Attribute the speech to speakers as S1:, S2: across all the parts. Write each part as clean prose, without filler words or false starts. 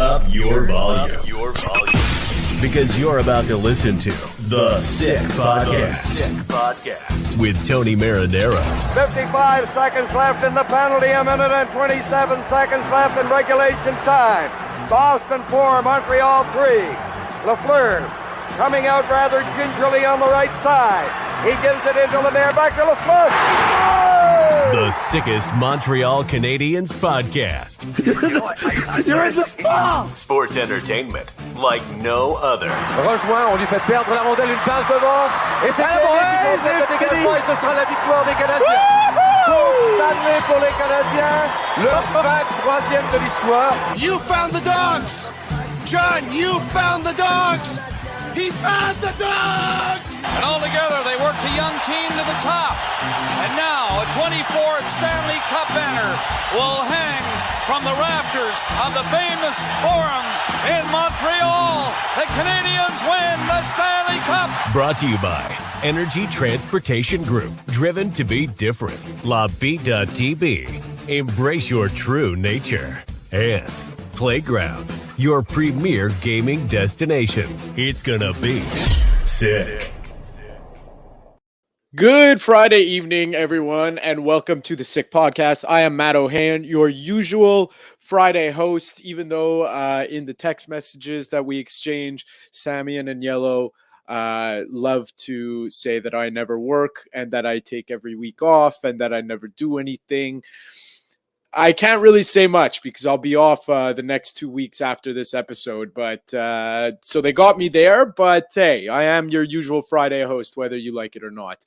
S1: up your volume. Because you're about to listen to The Sick Podcast. With Tony Marinaro.
S2: 55 seconds left in the penalty, a minute and 27 seconds left in regulation time. Boston 4, Montreal 3. Lafleur coming out rather gingerly on the right side. He gives it into Lemaire, back to Lafleur. Oh!
S1: The sickest Montreal Canadiens podcast.
S2: You're in the ball!
S1: Sports entertainment like no other.
S2: Rejoint, on lui fait perdre la rondelle, une passe devant. Et c'est le dégagement et ce sera la victoire des Canadiens. Coupe Stanley pour les Canadiens, le 23e de l'histoire.
S3: You found the dogs! John, you found the dogs! He found the dogs! And all together, they worked a young team to the top. And now, a 24th Stanley Cup banner will hang from the rafters of the famous Forum in Montreal. The Canadiens win the Stanley Cup.
S1: Brought to you by Energy Transportation Group. Driven to be different. La Vida TB. Embrace your true nature. And Playground, your premier gaming destination. It's gonna be sick.
S4: Good Friday evening, everyone, and welcome to the Sick Podcast. I am Matt Ohayon, your usual Friday host, even though in the text messages that we exchange, Sammy and Agnello love to say that I never work and that I take every week off and that I never do anything. I can't really say much because I'll be off the next 2 weeks after this episode. But so they got me there. But hey, I am your usual Friday host, whether you like it or not.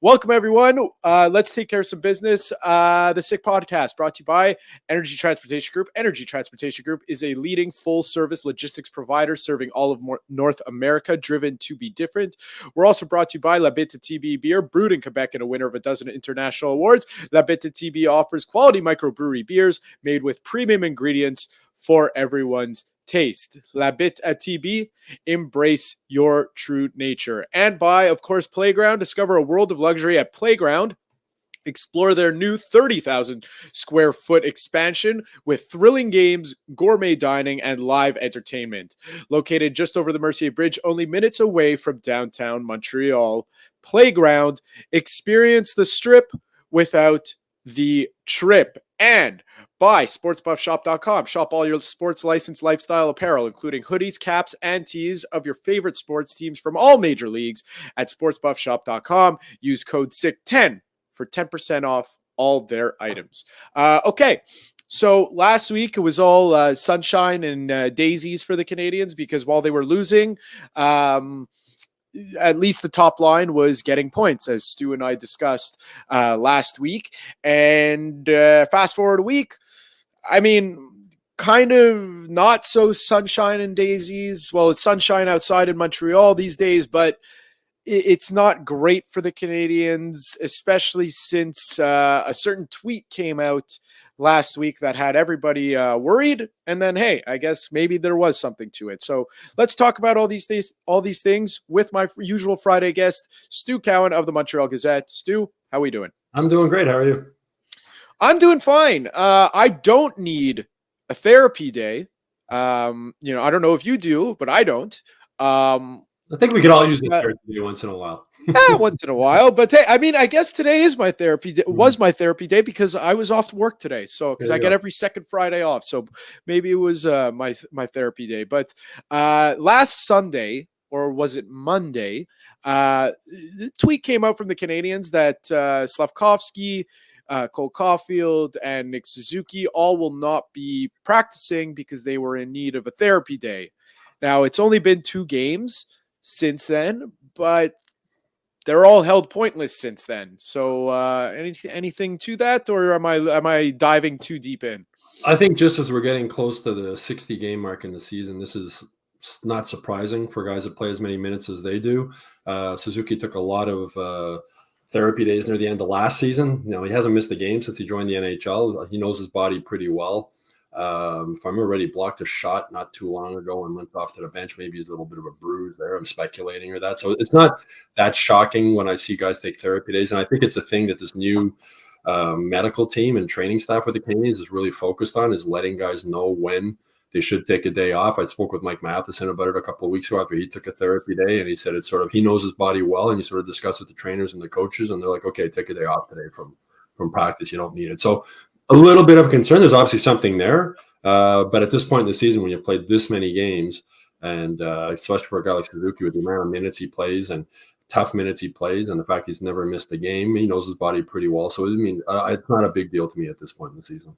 S4: Welcome, everyone. Let's take care of some business. The Sick Podcast brought to you by Energy Transportation Group. Energy Transportation Group is a leading full-service logistics provider serving all of North America, driven to be different. We're also brought to you by La Bitte TB Beer, brewed in Quebec and a winner of a dozen international awards. La Bitte TB offers quality microbrewery beers made with premium ingredients for everyone's taste. La Bitte at TB, embrace your true nature. And by, of course, Playground. Discover a world of luxury at Playground. Explore their new 30,000 square foot expansion with thrilling games, gourmet dining, and live entertainment. Located just over the Mercier Bridge, only minutes away from downtown Montreal. Playground, experience the strip without the trip. And by sportsbuffshop.com. Shop all your sports licensed lifestyle apparel, including hoodies, caps, and tees of your favorite sports teams from all major leagues at sportsbuffshop.com. Use code SICK10 for 10% off all their items. Okay. So last week it was all sunshine and daisies for the Canadiens because while they were losing, at least the top line was getting points, as Stu and I discussed last week. And fast forward a week, I mean, kind of not so sunshine and daisies. Well, it's sunshine outside in Montreal these days, but it's not great for the Canadiens, especially since a certain tweet came out last week that had everybody worried. And then, hey, I guess maybe there was something to it. So let's talk about all these things with my usual Friday guest, Stu Cowan of the Montreal Gazette. Stu, how are we doing?
S5: I'm doing great. How are you?
S4: I'm doing fine. I don't need a therapy day. I don't know if you do, but I don't.
S5: I think we could all use a therapy day once in a while.
S4: Once in a while. But hey, I mean, I guess today is my therapy day, was my therapy day because I was off to work today. So because I get every second Friday off. So maybe it was my therapy day. But last Sunday, or was it Monday, the tweet came out from the Canadiens that Slavkovsky, Cole Caulfield, and Nick Suzuki all will not be practicing because they were in need of a therapy day. Now, it's only been 2 games since then, but they're all held pointless since then. So anything to that, or am I diving too deep in?
S5: I think just as we're getting close to the 60 game mark in the season, this is not surprising for guys that play as many minutes as they do. Suzuki took a lot of therapy days near the end of last season. He hasn't missed a game since he joined the NHL. He knows his body pretty well. If I remember right, he blocked a shot not too long ago and went off to the bench. Maybe he's a little bit of a bruise there. I'm speculating or that. So it's not that shocking when I see guys take therapy days. And I think it's a thing that this new medical team and training staff with the Canadiens is really focused on, is letting guys know when they should take a day off. I spoke with Mike Matheson about it a couple of weeks ago after he took a therapy day, and he said it's sort of, he knows his body well, and he sort of discussed with the trainers and the coaches, and they're like, okay, take a day off today from practice. You don't need it. So a little bit of concern. There's obviously something there, but at this point in the season, when you played this many games, and especially for a guy like Suzuki, with the amount of minutes he plays and tough minutes he plays, and the fact he's never missed a game, he knows his body pretty well. So I mean, it's not a big deal to me at this point in the season.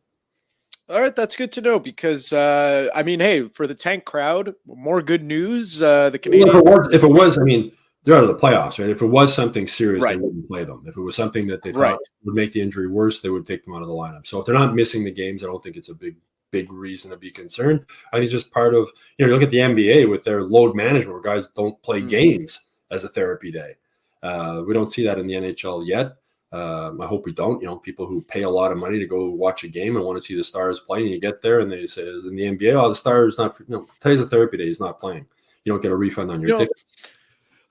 S4: All right, that's good to know because I mean, hey, for the tank crowd, more good news. The Canadians.
S5: If it was, I mean, they're out of the playoffs, right? If it was something serious,
S4: Right.
S5: they wouldn't play them. If it was something that they
S4: Right.
S5: thought would make the injury worse, they would take them out of the lineup. So if they're not missing the games, I don't think it's a big reason to be concerned. I think it's just part of, you look at the NBA with their load management where guys don't play games as a therapy day. We don't see that in the NHL yet. I hope we don't. People who pay a lot of money to go watch a game and want to see the Stars play, and you get there and they say, as in the NBA, the Stars not. Today's a therapy day. He's not playing. You don't get a refund on your ticket.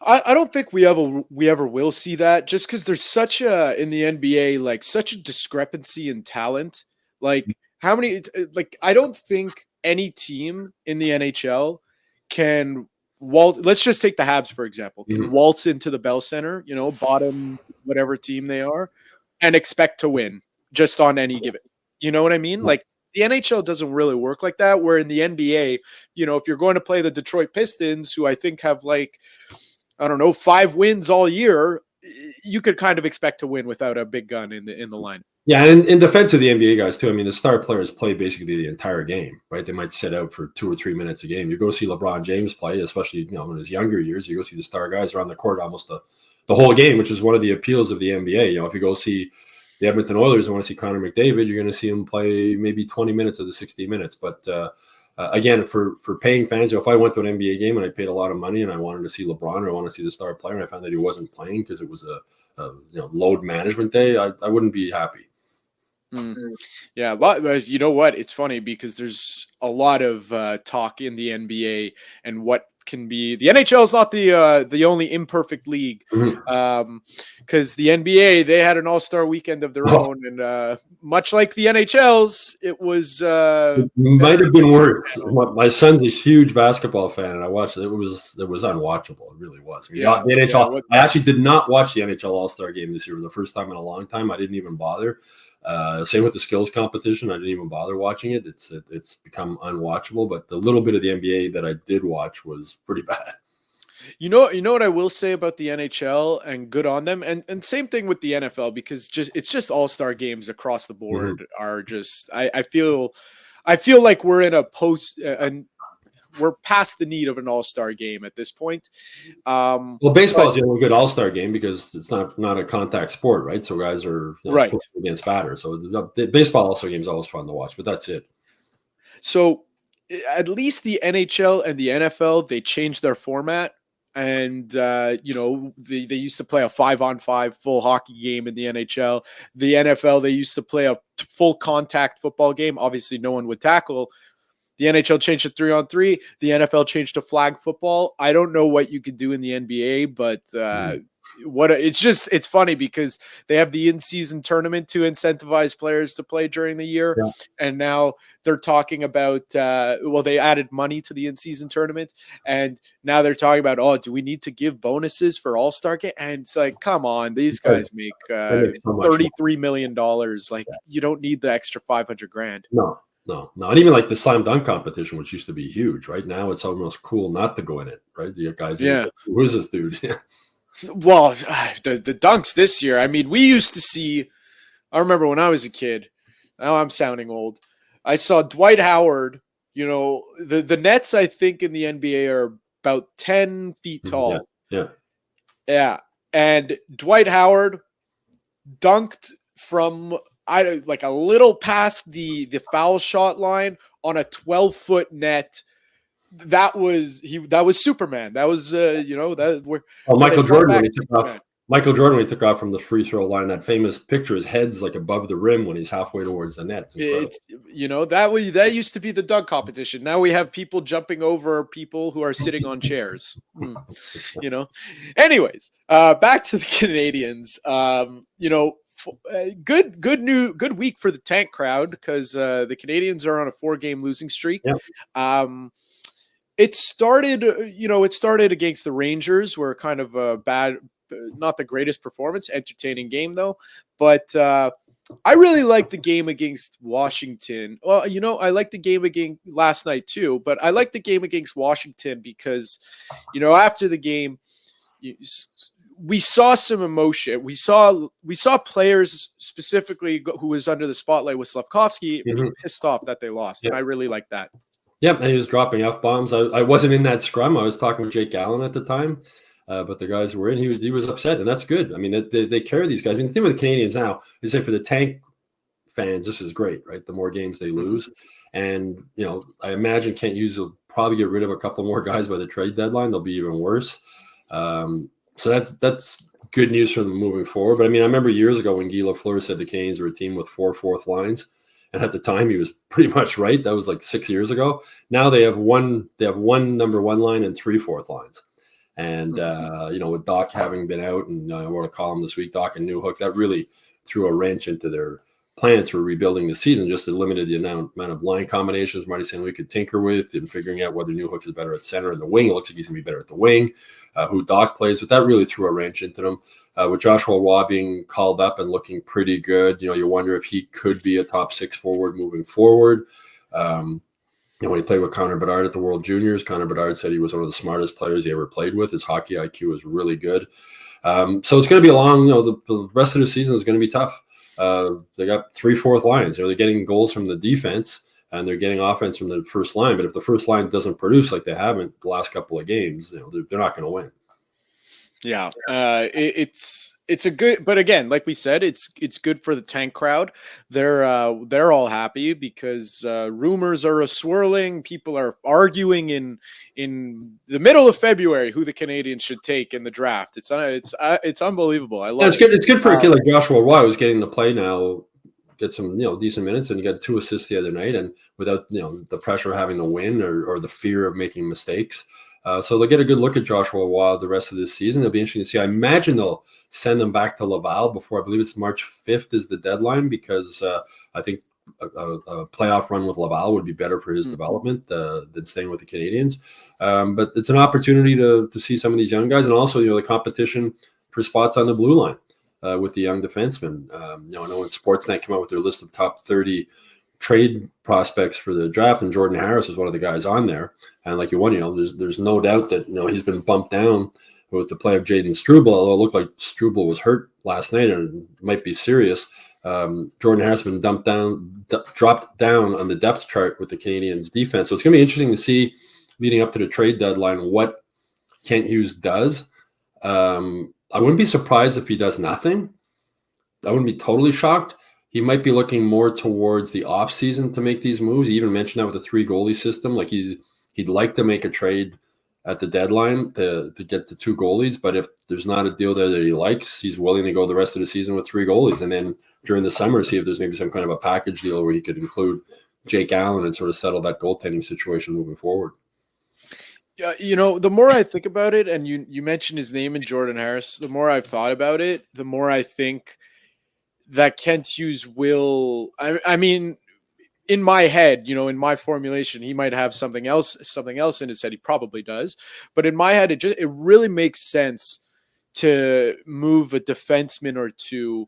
S4: I don't think we ever will see that, just because there's such a, in the NBA, like such a discrepancy in talent. Like how many, like I don't think any team in the NHL can waltz. Let's just take the Habs, for example, can waltz into the Bell Center, bottom, whatever team they are, and expect to win just on any given. You know what I mean? Like the NHL doesn't really work like that. Where in the NBA, if you're going to play the Detroit Pistons, who I think have 5 wins all year, you could kind of expect to win without a big gun in the line. Yeah,
S5: and in defense of the NBA guys too, I mean, the star players play basically the entire game, right? They might sit out for 2 or 3 minutes a game. You go see LeBron James play, especially in his younger years. You go see the star guys are on the court almost the whole game, which is one of the appeals of the NBA. If you go see the Edmonton Oilers and want to see Connor McDavid, you're going to see him play maybe 20 minutes of the 60 minutes. But again, for paying fans, if I went to an NBA game and I paid a lot of money and I wanted to see LeBron or I want to see the star player and I found that he wasn't playing because it was a load management day, I wouldn't be happy.
S4: Yeah, you know what? It's funny because there's a lot of talk in the NBA and what can be. The NHL is not the only imperfect league, because the NBA, they had an all-star weekend of their own, and much like the NHL's, it was
S5: it might have been worse. My son's a huge basketball fan, and I watched it. It was unwatchable. It really was. The NHL. I actually did not watch the NHL All-Star game this year for the first time in a long time. I didn't even bother. Same with the skills competition. I didn't even bother watching it. It's become unwatchable. But the little bit of the NBA that I did watch was pretty bad.
S4: You know what I will say about the NHL, and good on them, and same thing with the NFL, because it's just all-star games across the board are just. I feel like we're in a post and. We're past the need of an all-star game at this point.
S5: Well, baseball is the only good all-star game because it's not a contact sport, right? So guys are
S4: right
S5: against batters. So the baseball all-star game is always fun to watch, but that's it.
S4: So at least the NHL and the NFL, they changed their format. And, they used to play a 5-on-5 full hockey game in the NHL. The NFL, they used to play a full contact football game. Obviously, no one would tackle. The NHL changed to 3-on-3. The NFL changed to flag football. I don't know what you could do in the NBA, but it's funny because they have the in-season tournament to incentivize players to play during the year. Yeah. And now they're talking about, they added money to the in-season tournament. And now they're talking about, do we need to give bonuses for all-star game? And it's like, come on, these guys make $33 million. You don't need the extra $500,000.
S5: No. And even like the slam dunk competition, which used to be huge, right? Now it's almost cool not to go in it, right? The guys, who is this dude?
S4: Well, the dunks this year, I mean, we used to see, I remember when I was a kid, now I'm sounding old, I saw Dwight Howard, the nets, I think, in the NBA are about 10 feet tall. Yeah. And Dwight Howard dunked from a little past the foul shot line on a 12-foot net. That was Superman. That was
S5: Michael Jordan when he took off. Michael Jordan when he took off from the free throw line. That famous picture, his head's like above the rim when he's halfway towards the net.
S4: That used to be the dunk competition. Now we have people jumping over people who are sitting on chairs. Anyways, back to the Canadians. good week for the tank crowd because the Canadians are on a 4-game losing streak.
S5: Yep.
S4: It started against the Rangers, where kind of a bad, not the greatest performance, entertaining game though. But I really liked the game against Washington. Well, I liked the game against last night too, but I liked the game against Washington because, after the game, we saw some emotion. We saw players specifically who was under the spotlight with Slavkovsky being pissed off that they lost, and I really liked that.
S5: Yep, and he was dropping F-bombs. I wasn't in that scrum. I was talking with Jake Allen at the time. But the guys were in. He was upset, and that's good. I mean, they carry these guys. I mean, the thing with the Canadians now is that for the tank fans, this is great, right? The more games they lose, and I imagine Kent Hughes will probably get rid of a couple more guys by the trade deadline. They'll be even worse. So that's good news for them moving forward. But I mean, I remember years ago when Guy Lafleur said the Canadians were a team with 4 fourth lines, and at the time he was pretty much right. That was like 6 years ago. Now they have one number 1 line and 3 fourth lines. And, with Doc having been out, and I wrote a column this week, Doc and Newhook, that really threw a wrench into their plans for rebuilding the season, just to limit the amount of line combinations Marty St. Louis could tinker with, and figuring out whether Newhook is better at center and the wing. It looks like he's going to be better at the wing, who Doc plays. But that really threw a wrench into them. With Joshua Roy being called up and looking pretty good, you wonder if he could be a top 6 forward moving forward. When he played with Connor Bedard at the World Juniors, Connor Bedard said he was one of the smartest players he ever played with. His hockey IQ is really good. So it's going to be a long, the rest of the season is going to be tough. They got 3 fourth lines. They're getting goals from the defense, and they're getting offense from the first line. But if the first line doesn't produce like they haven't the last couple of games, they're not going to win.
S4: Yeah, it's a good, but again, like we said, it's good for the tank crowd. They're all happy because rumors are swirling. People are arguing in the middle of February who the Canadians should take in the draft. It's unbelievable. I love
S5: it. It's good for a kid like Joshua Roy, who's getting to play now, get some decent minutes, and he got 2 assists the other night, and without the pressure of having to win or the fear of making mistakes. So they'll get a good look at Joshua Roy the rest of this season. It'll be interesting to see. I imagine they'll send them back to Laval before, I believe it's March 5th is the deadline, because I think a playoff run with Laval would be better for his development than staying with the Canadians. But it's an opportunity to see some of these young guys, and also the competition for spots on the blue line with the young defensemen. I know when Sportsnet came out with their list of top 30 trade prospects for the draft, and Jordan Harris was one of the guys on there. And like there's no doubt that he's been bumped down with the play of Jaden Struble, although it looked like Struble was hurt last night and might be serious. Jordan Harris has been dropped down on the depth chart with the Canadians defense. So it's going to be interesting to see leading up to the trade deadline what Kent Hughes does. I wouldn't be surprised if he does nothing. I wouldn't be totally shocked. He might be looking more towards the offseason to make these moves. He even mentioned that with the 3 goalie system. Like he'd like to make a trade at the deadline to get the 2 goalies. But if there's not a deal there that he likes, he's willing to go the rest of the season with 3 goalies. And then during the summer, see if there's maybe some kind of a package deal where he could include Jake Allen and sort of settle that goaltending situation moving forward.
S4: Yeah, the more I think about it, and you mentioned his name in Jordan Harris, the more I've thought about it, the more I think that Kent Hughes will, I mean, in my head, in my formulation, he might have something else in his head. He probably does. But in my head, it really makes sense to move a defenseman or 2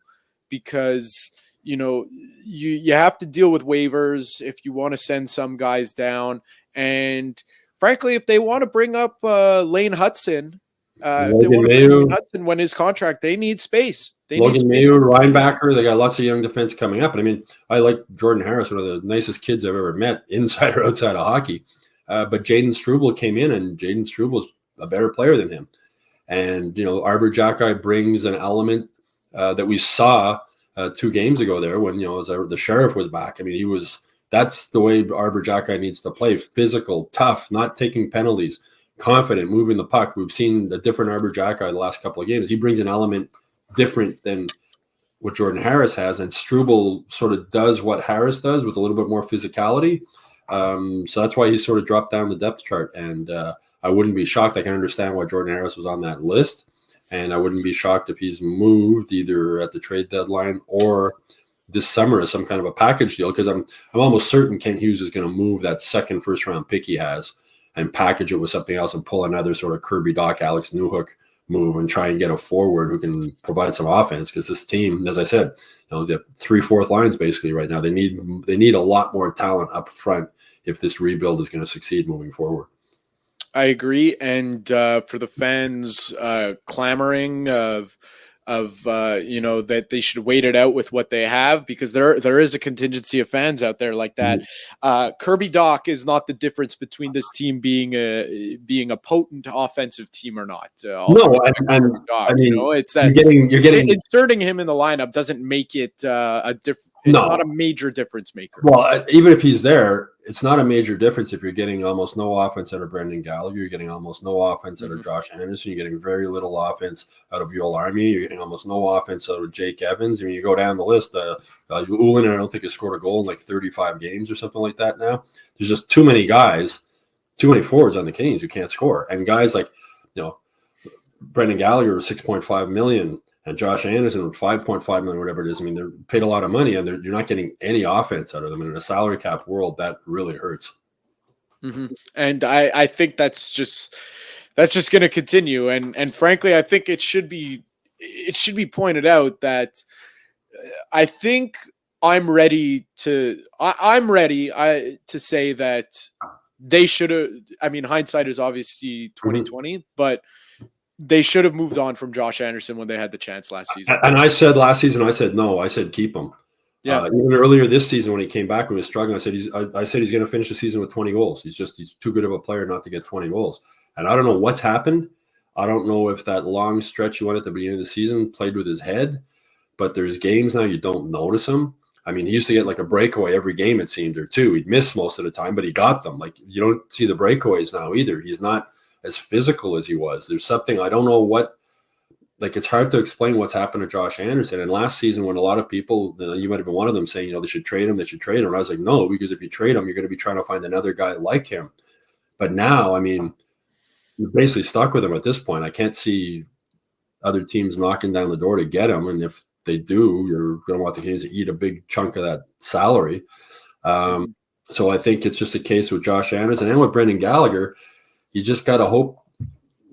S4: because, you have to deal with waivers if you want to send some guys down. And frankly, if they want to bring up Lane Hudson, if they want to bring Hudson when his contract, they need space.
S5: Logan Mayo, Reinbacher, they got lots of young defense coming up. And I mean, I like Jordan Harris, one of the nicest kids I've ever met, inside or outside of hockey. But Jaden Struble came in, and Jaden Struble's a better player than him. And, Arbor Jacki brings an element that we saw 2 games ago there when, the Sheriff was back. I mean, that's the way Arbor Jacki needs to play. Physical, tough, not taking penalties, confident, moving the puck. We've seen a different Arbor Jacki the last couple of games. He brings an element different than what Jordan Harris has, and Struble sort of does what Harris does with a little bit more physicality. So that's why he's sort of dropped down the depth chart. And I wouldn't be shocked. I can understand why Jordan Harris was on that list. And I wouldn't be shocked if he's moved either at the trade deadline or this summer as some kind of a package deal, because I'm almost certain Kent Hughes is going to move that second first-round pick he has and package it with something else and pull another sort of Kirby Doc, Alex Newhook move and try and get a forward who can provide some offense, because this team, as I said, they have 3/4 lines basically right now. They need a lot more talent up front if this rebuild is going to succeed moving forward.
S4: I agree, and for the fans clamoring that they should wait it out with what they have, because there is a contingency of fans out there like that. Kirby Doc is not the difference between this team being a potent offensive team or not. It's that you're getting inserting him in the lineup doesn't make it It's not a major difference maker.
S5: Well, even if he's there, it's not a major difference if you're getting almost no offense out of Brendan Gallagher. You're getting almost no offense out of Josh Anderson. You're getting very little offense out of Yoel Army. You're getting almost no offense out of Jake Evans. I mean, you go down the list. Ullin, I don't think, has scored a goal in like 35 games or something like that now. There's just too many guys, too many forwards on the Canadiens who can't score. And guys like, Brendan Gallagher was $6.5 million. And Josh Anderson, $5.5 million, whatever it is. I mean, they're paid a lot of money, and you're not getting any offense out of them. And in a salary cap world, that really hurts.
S4: And I think that's just going to continue. And frankly, I think it should be pointed out that I think I'm ready to say that they should have. I mean, hindsight is obviously 2020, but they should have moved on from Josh Anderson when they had the chance last season.
S5: And I said last season, no. I said keep him.
S4: Yeah.
S5: Even earlier this season when he came back and was struggling, I said he's going to finish the season with 20 goals. He's too good of a player not to get 20 goals. And I don't know what's happened. I don't know if that long stretch he went at the beginning of the season played with his head. But there's games now you don't notice him. I mean, he used to get like a breakaway every game, it seemed, or two. He'd miss most of the time, but he got them. Like, you don't see the breakaways now either. He's not as physical as he was. There's something, I don't know what, like, it's hard to explain what's happened to Josh Anderson. And last season, when a lot of people, you might have been one of them saying, they should trade him. And I was like, no, because if you trade him, you're going to be trying to find another guy like him. But now, I mean, you're basically stuck with him at this point. I can't see other teams knocking down the door to get him. And if they do, you're going to want the Canadiens to eat a big chunk of that salary. So I think it's just a case with Josh Anderson and with Brendan Gallagher. You just got to hope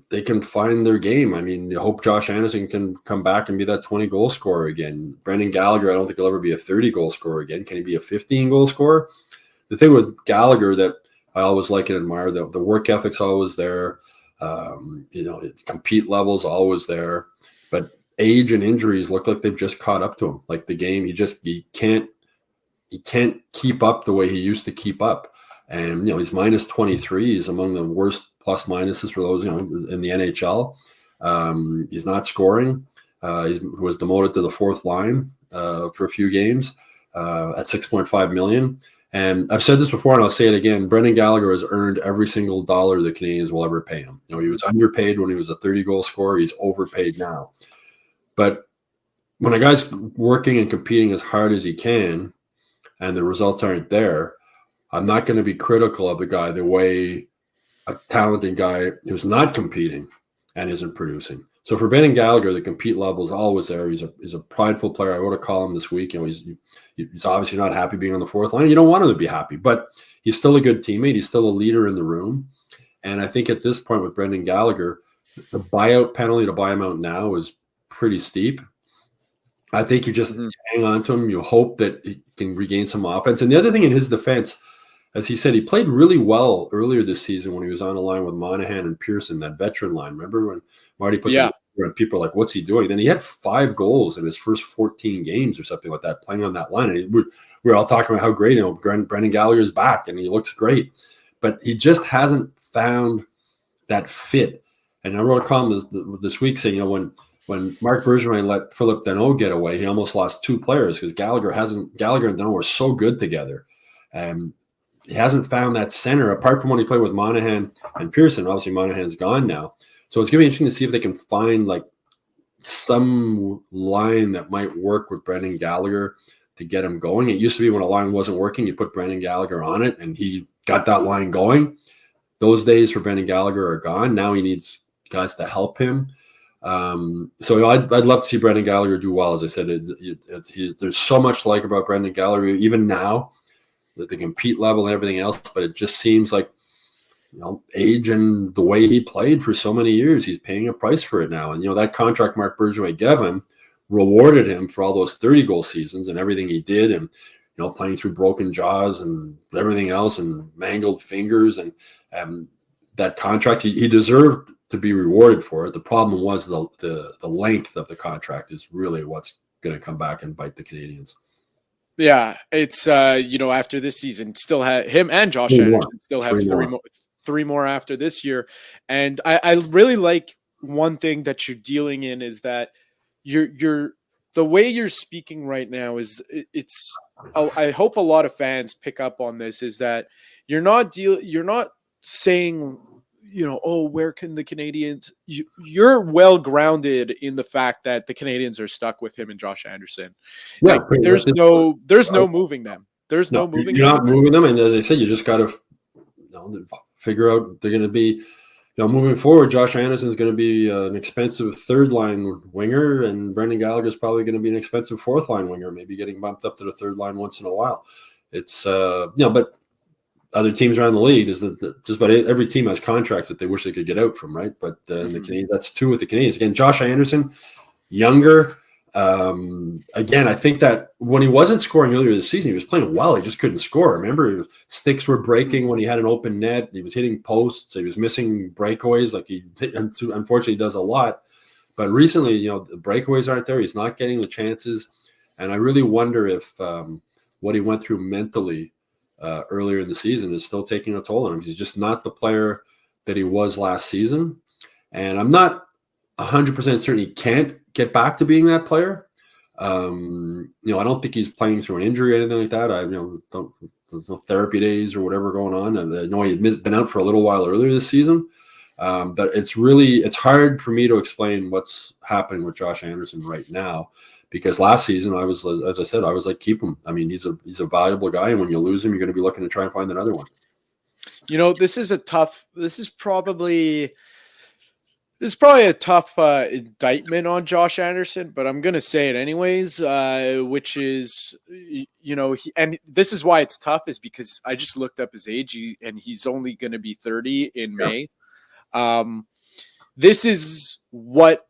S5: they can find their game. I mean, you hope Josh Anderson can come back and be that 20-goal scorer again. Brendan Gallagher, I don't think he'll ever be a 30-goal scorer again. Can he be a 15-goal scorer? The thing with Gallagher that I always like and admire, the work ethic's always there. Its compete level's always there. But age and injuries look like they've just caught up to him. Like the game, he can't keep up the way he used to keep up. And, he's minus 23. He's among the worst plus minuses for those, in the NHL. He's not scoring. He was demoted to the fourth line for a few games at $6.5 million. And I've said this before, and I'll say it again. Brendan Gallagher has earned every single dollar the Canadiens will ever pay him. He was underpaid when he was a 30-goal scorer. He's overpaid now. But when a guy's working and competing as hard as he can and the results aren't there, I'm not going to be critical of the guy the way a talented guy who's not competing and isn't producing. So for Brendan Gallagher, the compete level is always there. He's a prideful player. I wrote a column this week. He's obviously not happy being on the fourth line. You don't want him to be happy, but he's still a good teammate. He's still a leader in the room. And I think at this point with Brendan Gallagher, the buyout penalty to buy him out now is pretty steep. I think you just hang on to him. You hope that he can regain some offense. And the other thing in his defense, as he said, he played really well earlier this season when he was on the line with Monahan and Pearson, that veteran line. Remember when Marty put and people are like, what's he doing? Then he had 5 goals in his first 14 games or something like that, playing on that line. And we're all talking about how great, Brendan Gallagher's back and he looks great. But he just hasn't found that fit. And I wrote a column this week saying, when Marc Bergevin let Philip Danault get away, he almost lost 2 players because Gallagher and Danault were so good together. And he hasn't found that center apart from when he played with Monahan and Pearson. Obviously, Monahan's gone now. So it's going to be interesting to see if they can find like some line that might work with Brendan Gallagher to get him going. It used to be when a line wasn't working, you put Brendan Gallagher on it and he got that line going. Those days for Brendan Gallagher are gone. Now he needs guys to help him. I'd love to see Brendan Gallagher do well. As I said, there's so much to like about Brendan Gallagher, even now, the compete level and everything else. But it just seems like, age and the way he played for so many years, he's paying a price for it now. And, that contract Mark Bergevin gave him rewarded him for all those 30-goal seasons and everything he did, and, playing through broken jaws and everything else and mangled fingers. And that contract, he deserved to be rewarded for it. The problem was the length of the contract is really what's going to come back and bite the Canadians.
S4: Yeah, it's after this season, still have him and Josh Anderson still have three more after this year. And I really like one thing that you're dealing in is that you're the way you're speaking right now is I hope a lot of fans pick up on this, is that you're not saying, where can the Canadians, you're well grounded in the fact that the Canadians are stuck with him and Josh Anderson.
S5: Yeah,
S4: there's no moving them. There's no moving
S5: you're
S4: them.
S5: Not moving them. And as I said, you just got to figure out they're going to be, moving forward. Josh Anderson is going to be an expensive third line winger, and Brendan Gallagher is probably going to be an expensive fourth line winger, maybe getting bumped up to the third line once in a while. It's but other teams around the league is that just about every team has contracts that they wish they could get out from, right? But the Canadians, that's two with the Canadians. Again, Josh Anderson, younger. Again, I think that when he wasn't scoring earlier this season, he was playing well. He just couldn't score. Remember, sticks were breaking when he had an open net. He was hitting posts. He was missing breakaways, like he unfortunately does a lot. But recently, the breakaways aren't there. He's not getting the chances. And I really wonder if what he went through mentally earlier in the season is still taking a toll on him. He's just not the player that he was last season. And I'm not 100% certain he can't get back to being that player. I don't think he's playing through an injury or anything like that. There's no therapy days or whatever going on. And I know he had been out for a little while earlier this season. But it's hard for me to explain what's happening with Josh Anderson right now, because last season I was like, keep him. I mean, he's a valuable guy, and when you lose him, you're going to be looking to try and find another one.
S4: This is probably a tough indictment on Josh Anderson, but I'm going to say it anyways, which is, and this is why it's tough, is because I just looked up his age, and he's only going to be 30 in May. This is what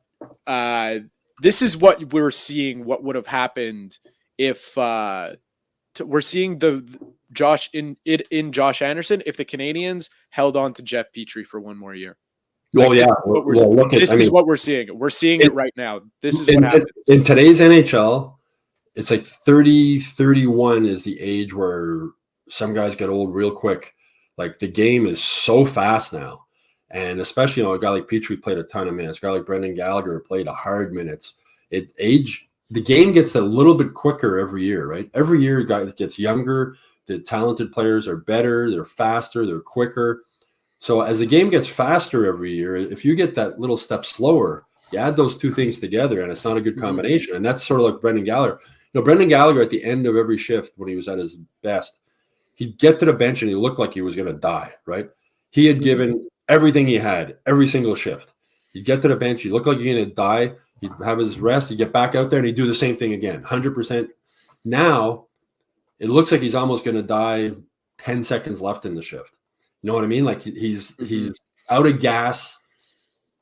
S4: we're seeing, what would have happened if we're seeing Josh Anderson if the Canadians held on to Jeff Petrie for one more year.
S5: Well, yeah.
S4: This is what we're seeing. We're seeing it right now. This is what happens.
S5: In today's NHL, it's like 30, 31 is the age where some guys get old real quick. Like, the game is so fast now. And especially, a guy like Petrie played a ton of minutes. A guy like Brendan Gallagher played a hard minutes. The game gets a little bit quicker every year, right? Every year, guy gets younger. The talented players are better. They're faster. They're quicker. So as the game gets faster every year, if you get that little step slower, you add those two things together, and it's not a good combination. And that's sort of like Brendan Gallagher. Brendan Gallagher at the end of every shift, when he was at his best, he'd get to the bench and he looked like he was going to die, right? He had given everything he had, every single shift. He'd get to the bench, he looked like he's going to die. He'd have his rest, he'd get back out there, and he'd do the same thing again, 100%. Now, it looks like he's almost going to die 10 seconds left in the shift. You know what I mean? Like, he's out of gas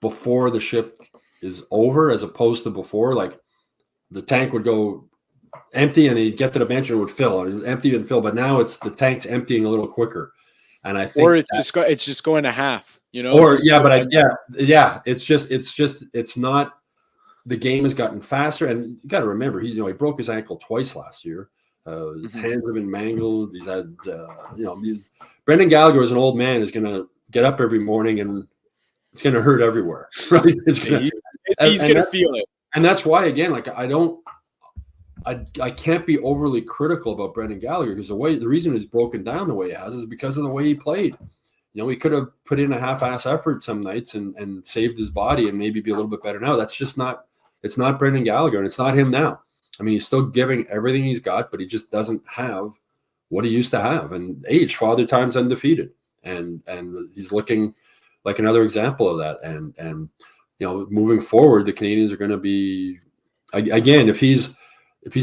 S5: before the shift is over, as opposed to before. Like, the tank would go empty and he'd get to the bench and it would fill, and it would empty and fill. But now the tank's emptying a little quicker, and I think,
S4: or it's just going to half.
S5: Or it's not. The game has gotten faster, and you got to remember, he broke his ankle twice last year. His hands have been mangled. He's had, Brendan Gallagher, as an old man, is going to get up every morning and it's going to hurt everywhere. Right? He's going
S4: to feel it.
S5: And that's why, again, like, I can't be overly critical about Brendan Gallagher, because the reason he's broken down the way he has is because of the way he played. He could have put in a half-ass effort some nights and saved his body and maybe be a little bit better now. That's just not. It's not Brendan Gallagher, and it's not him now. I mean, he's still giving everything he's got, but he just doesn't have what he used to have. And Father Time's undefeated, and he's looking like another example of that. And moving forward, the Canadians are going to be, again, if he's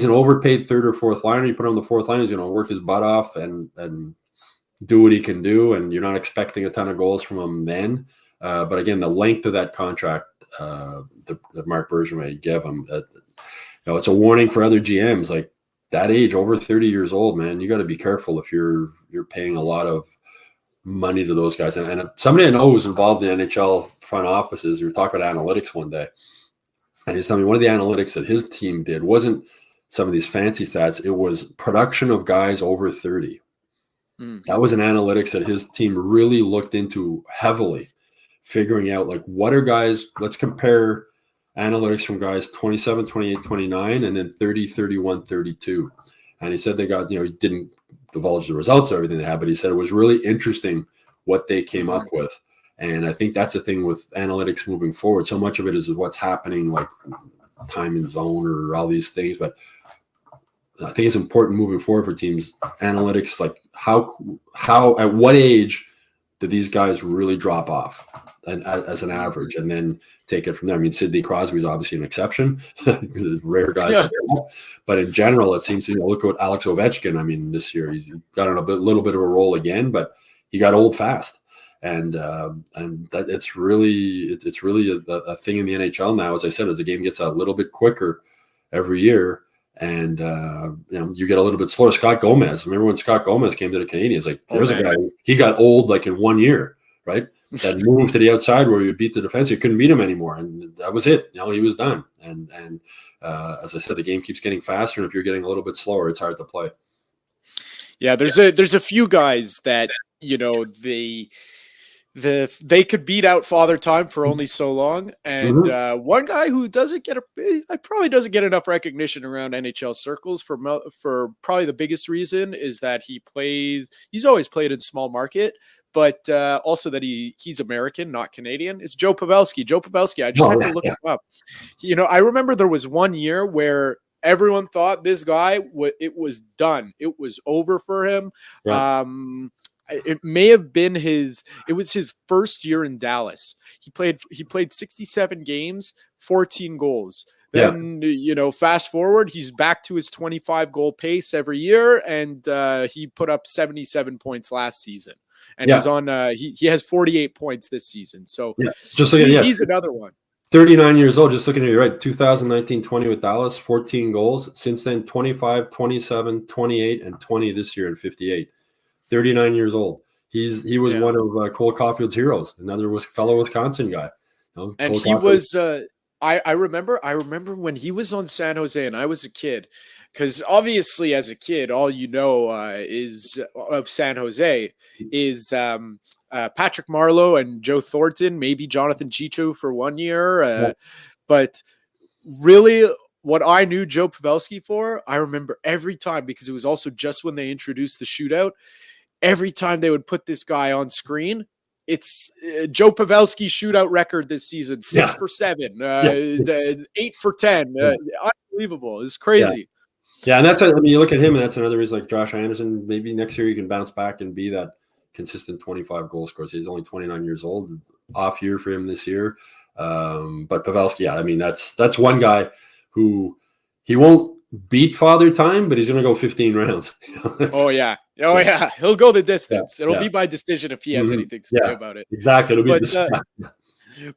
S5: an overpaid third or fourth liner, you put him on the fourth line, he's going to work his butt off and do what he can do, and you're not expecting a ton of goals from him then. But again, the length of that contract that Marc Bergevin gave him, it's a warning for other GMs. Like that age, over 30 years old, man, you got to be careful if you're paying a lot of money to those guys. And somebody I know who's involved in the NHL front offices, we were talking about analytics one day, and he's telling me one of the analytics that his team did wasn't some of these fancy stats. It was production of guys over 30. That was an analytics that his team really looked into heavily, figuring out like what are guys, let's compare analytics from guys 27, 28, 29, and then 30, 31, 32. And he said they got, he didn't divulge the results of everything they had, but he said it was really interesting what they came up with. And I think that's the thing with analytics moving forward. So much of it is what's happening, like time and zone or all these things. But I think it's important moving forward for teams, analytics, like how at what age do these guys really drop off and as an average, and then take it from there. I mean, Sidney Crosby is obviously an exception. There's rare guys. Yeah. But in general, it seems to look at Alex Ovechkin. I mean, this year he's got on a little bit of a roll again, but he got old fast. And that it's really a thing in the NHL now. As I said, as the game gets a little bit quicker every year, and you get a little bit slower. Scott Gomez. Remember when Scott Gomez came to the Canadians? Like there's a guy, he got old like in 1 year, right? That moved to the outside where you would beat the defense. You couldn't beat him anymore, and that was it. He was done. And as I said, the game keeps getting faster, and if you're getting a little bit slower, it's hard to play.
S4: Yeah, there's a few guys that they could beat out Father Time for only so long, and one guy who probably doesn't get enough recognition around NHL circles for probably the biggest reason is that he's always played in small market, but also that he's American, not Canadian. It's Joe Pavelski. I just had to look him up. I remember there was 1 year where everyone thought this guy, it was done. It was over for him. Yeah. It may have been his first year in Dallas. He played 67 games, 14 goals. Then, fast forward, he's back to his 25 goal pace every year. And he put up 77 points last season. And he's on, he has 48 points this season. So he's another one.
S5: 39 years old, just looking at you, right? 2019-20 with Dallas, 14 goals. Since then, 25, 27, 28, and 20 this year and 58. 39 years old. He was one of Cole Caulfield's heroes, another fellow Wisconsin guy.
S4: And he was I remember when he was on San Jose and I was a kid, because obviously as a kid, all is of San Jose is Patrick Marleau and Joe Thornton, maybe Jonathan Chicho for 1 year. But really what I knew Joe Pavelski for, I remember every time, because it was also just when they introduced the shootout. Every time they would put this guy on screen, it's Joe Pavelski shootout record this season, 6 for 7, 8 for 10. Unbelievable. It's crazy.
S5: Yeah, and that's you look at him, and that's another reason, like Josh Anderson, maybe next year you can bounce back and be that consistent 25 goal scorer. He's only 29 years old. Off year for him this year. But Pavelski, that's one guy who he won't beat Father Time, but he's going to go 15 rounds. He'll go the distance. It'll be by decision if he has anything to say about it. Exactly. It'll be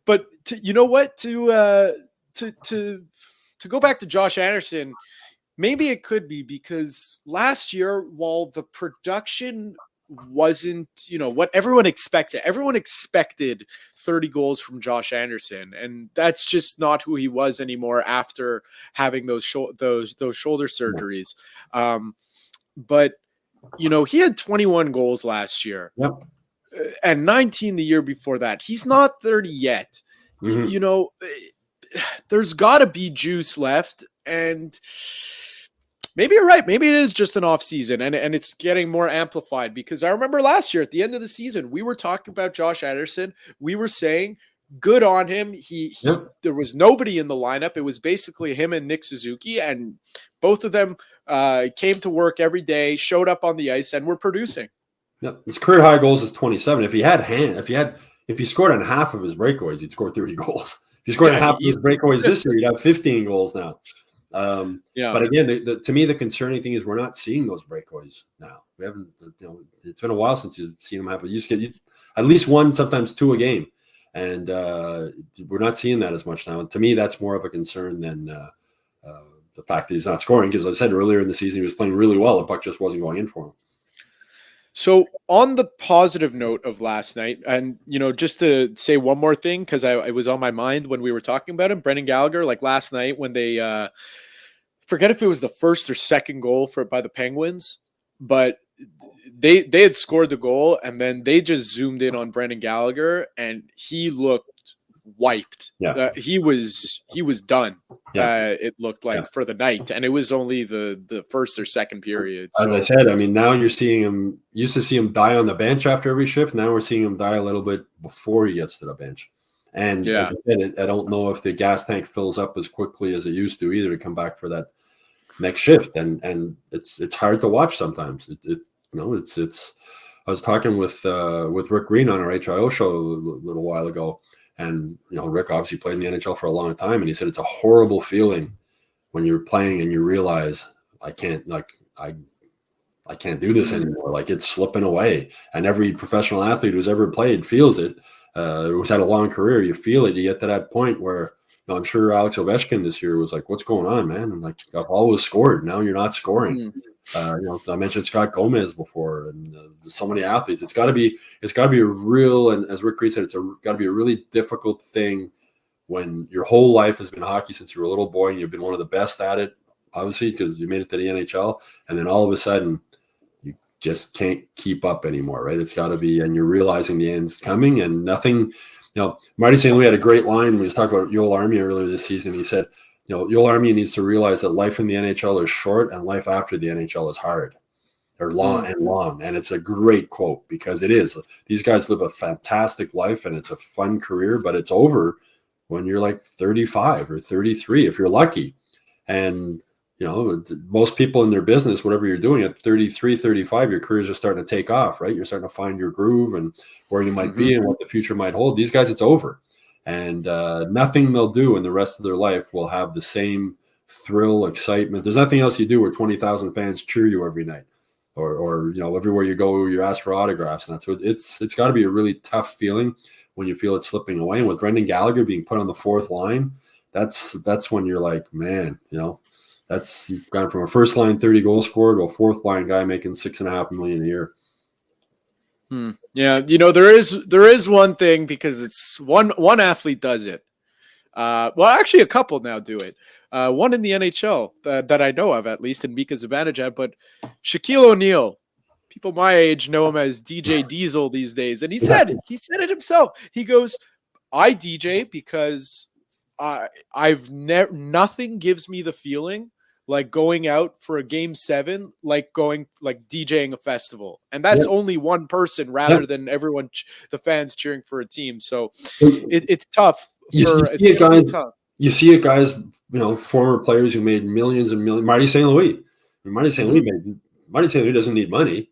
S4: but you know what? To go back to Josh Anderson, maybe it could be because last year, while the production wasn't what everyone expected. Everyone expected 30 goals from Josh Anderson, and that's just not who he was anymore after having those shoulder surgeries. But he had 21 goals last year, and 19 the year before that. He's not 30 yet. There's got to be juice left, and maybe you're right. Maybe it is just an off season and it's getting more amplified, because I remember last year at the end of the season, we were talking about Josh Anderson. We were saying good on him. There was nobody in the lineup. It was basically him and Nick Suzuki, and both of them came to work every day, showed up on the ice, and were producing.
S5: Yep. His career high goals is 27. If he scored on half of his breakaways, he'd score 30 goals. If you're scoring half these breakaways this year, you'd have 15 goals now. But again, to me, the concerning thing is we're not seeing those breakaways now. We haven't, it's been a while since you've seen them happen. You used to get at least one, sometimes two a game. And we're not seeing that as much now. And to me, that's more of a concern than the fact that he's not scoring. Because as I said earlier in the season, he was playing really well. The puck just wasn't going in for him.
S4: So on the positive note of last night, and, just to say one more thing, because it was on my mind when we were talking about him, Brendan Gallagher, like last night when they forget if it was the first or second goal by the Penguins, but they had scored the goal and then they just zoomed in on Brendan Gallagher and he looked wiped.
S5: Yeah.
S4: He was done.
S5: Yeah.
S4: It looked like for the night, and it was only the first or second period.
S5: So. As I said, I mean, now you're seeing him. Used to see him die on the bench after every shift. Now we're seeing him die a little bit before he gets to the bench. And as I said, I don't know if the gas tank fills up as quickly as it used to either to come back for that next shift. And it's hard to watch sometimes. It's. I was talking with Rick Green on our HIO show a little while ago. And, Rick obviously played in the NHL for a long time. And he said it's a horrible feeling when you're playing and you realize I can't do this anymore. Like it's slipping away. And every professional athlete who's ever played feels it. Who's had a long career, you feel it. You get to that point where I'm sure Alex Ovechkin this year was like, what's going on, man? And like, I've always scored. Now you're not scoring. I mentioned Scott Gomez before, and so many athletes. It's got to be a real, and as Rick Green said, got to be a really difficult thing when your whole life has been hockey since you were a little boy, and you've been one of the best at it, obviously, because you made it to the NHL, and then all of a sudden you just can't keep up anymore, right? It's got to be, and you're realizing the end's coming, and nothing. Marty St. Louis had a great line when he was talking about Yoel Armia earlier this season. He said, Yoel Armia needs to realize that life in the NHL is short and life after the NHL is hard or long. And it's a great quote because it is. These guys live a fantastic life and it's a fun career, but it's over when you're like 35 or 33, if you're lucky. And, most people in their business, whatever you're doing at 33, 35, your careers are starting to take off, right? You're starting to find your groove and where you might be and what the future might hold. These guys, it's over. And nothing they'll do in the rest of their life will have the same thrill, excitement. There's nothing else you do where 20,000 fans cheer you every night, or everywhere you go, you ask for autographs. And that's what it's got to be a really tough feeling when you feel it slipping away. And with Brendan Gallagher being put on the fourth line, that's when you're like, man, you've gone from a first line 30 goal scorer to a fourth line guy making $6.5 million a year.
S4: Yeah, there is one thing because it's one athlete does it. Well, actually, a couple now do it. One in the NHL that I know of, at least, in Mika Zibanejad, but Shaquille O'Neal. People my age know him as DJ Diesel these days, and he said it himself. He goes, "I DJ because nothing gives me the feeling like going out for a game 7, like DJing a festival. And that's only one person rather than everyone, the fans cheering for a team. So it's tough. You
S5: see it, guys, former players who made millions and millions. Marty St. Louis. Marty St. Louis doesn't need money.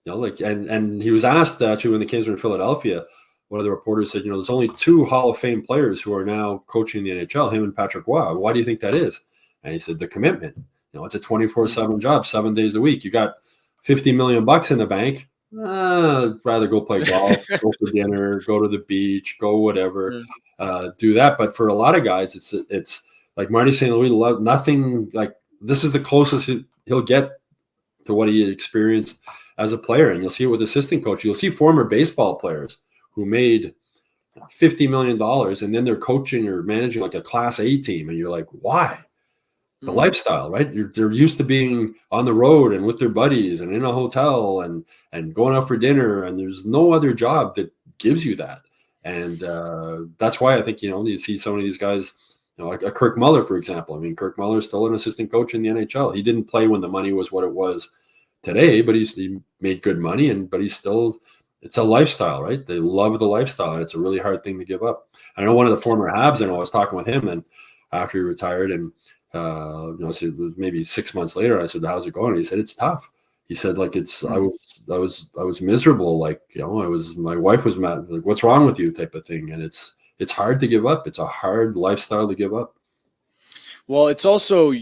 S5: And he was asked actually when the Kings were in Philadelphia, one of the reporters said, there's only 2 Hall of Fame players who are now coaching the NHL, him and Patrick Roy. Why do you think that is? And he said, the commitment. It's a 24/7 job, 7 days a week. You got $50 million in the bank. I'd rather go play golf, go for dinner, go to the beach, go whatever, do that. But for a lot of guys, it's like Marty St. Louis, nothing like this is the closest he'll get to what he experienced as a player. And you'll see it with assistant coach. You'll see former baseball players who made $50 million and then they're coaching or managing like a Class A team. And you're like, why? The lifestyle, right? They're used to being on the road and with their buddies and in a hotel and going out for dinner. And there's no other job that gives you that. And that's why I think, you see so many of these guys, like a Kirk Muller, for example. I mean, Kirk Muller is still an assistant coach in the NHL. He didn't play when the money was what it was today, but he made good money. But he's still, it's a lifestyle, right? They love the lifestyle. And it's a really hard thing to give up. I know one of the former Habs, I was talking with him and after he retired and, so it was maybe 6 months later, I said, how's it going? And he said, it's tough. He said, like, I was miserable. Like, my wife was mad, like, what's wrong with you type of thing. And it's hard to give up. It's a hard lifestyle to give up.
S4: Well, it's also,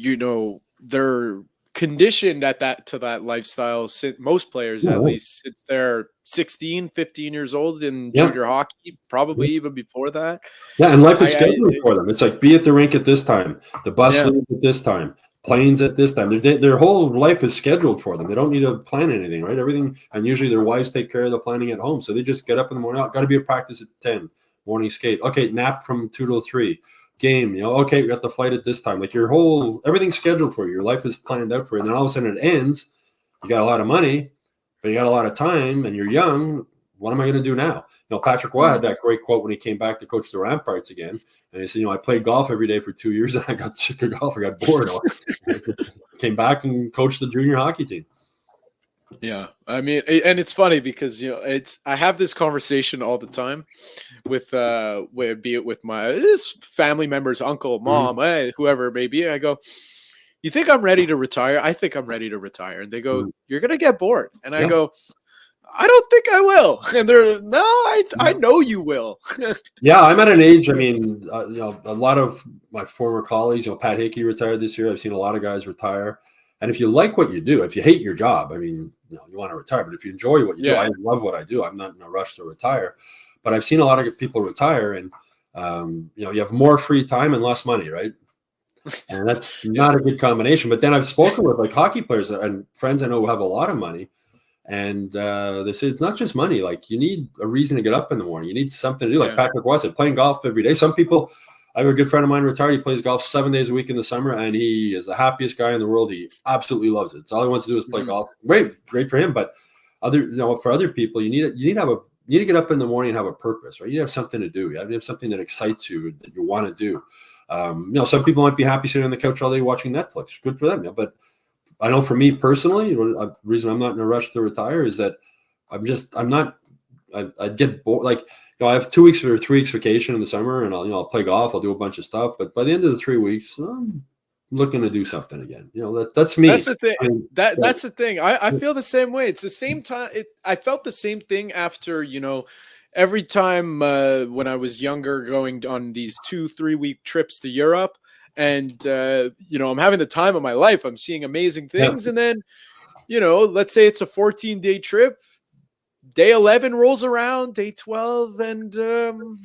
S4: they're conditioned to that lifestyle. Most players, at least, since they're 16, 15 years old in junior hockey, probably even before that.
S5: Yeah, and life is scheduled for them. It's like, be at the rink at this time, the bus leaves at this time, planes at this time. Their whole life is scheduled for them. They don't need to plan anything, right? Everything, and usually their wives take care of the planning at home. So they just get up in the morning. Got to be at practice at 10, morning skate. Okay, nap from 2 to 3. Game, okay, we got the flight at this time. Like everything's scheduled for you. Your life is planned out for you. And then all of a sudden it ends. You got a lot of money, but you got a lot of time, and you're young. What am I going to do now? Patrick Roy had that great quote when he came back to coach the Ramparts again. And he said, I played golf every day for 2 years, and I got sick of golf. I got bored. Came back and coached the junior hockey team.
S4: Yeah, I mean, and it's funny because I have this conversation all the time with be it with my family members, uncle, mom, whoever it may be. I go, "You think I'm ready to retire?" I think I'm ready to retire, and they go, "You're gonna get bored," and I go, "I don't think I will." And they're, "No, I know you will."
S5: Yeah, I'm at an age. I mean, a lot of my former colleagues. Pat Hickey retired this year. I've seen a lot of guys retire. And if you like what you do, if you hate your job, I mean, you want to retire. But if you enjoy what you do, I love what I do. I'm not in a rush to retire. But I've seen a lot of people retire, and you have more free time and less money, right? And that's not a good combination. But then I've spoken with hockey players and friends I know who have a lot of money, and they say it's not just money. Like, you need a reason to get up in the morning. You need something to do. Like Patrick Roy said, playing golf every day. Some people. I have a good friend of mine retired. He plays golf 7 days a week in the summer, and he is the happiest guy in the world. He absolutely loves it. It's all he wants to do is play golf. Great for him. But for other people, you need to get up in the morning and have a purpose, right? You have something to do. You have something that excites you, that you want to do. Some people might be happy sitting on the couch all day watching Netflix. Good for them. But I know for me personally, the reason I'm not in a rush to retire is that I'd get bored. Like, I have 2 weeks or 3 weeks vacation in the summer, and I'll play golf. I'll do a bunch of stuff. But by the end of the 3 weeks, I'm looking to do something again. That's me.
S4: That's the thing. That's the thing. I feel the same way. It's the same time. I felt the same thing after, every time when I was younger, going on these 2-3 week trips to Europe, and I'm having the time of my life. I'm seeing amazing things, and then, let's say it's a 14-day trip. Day 11 rolls around, day 12, and I'm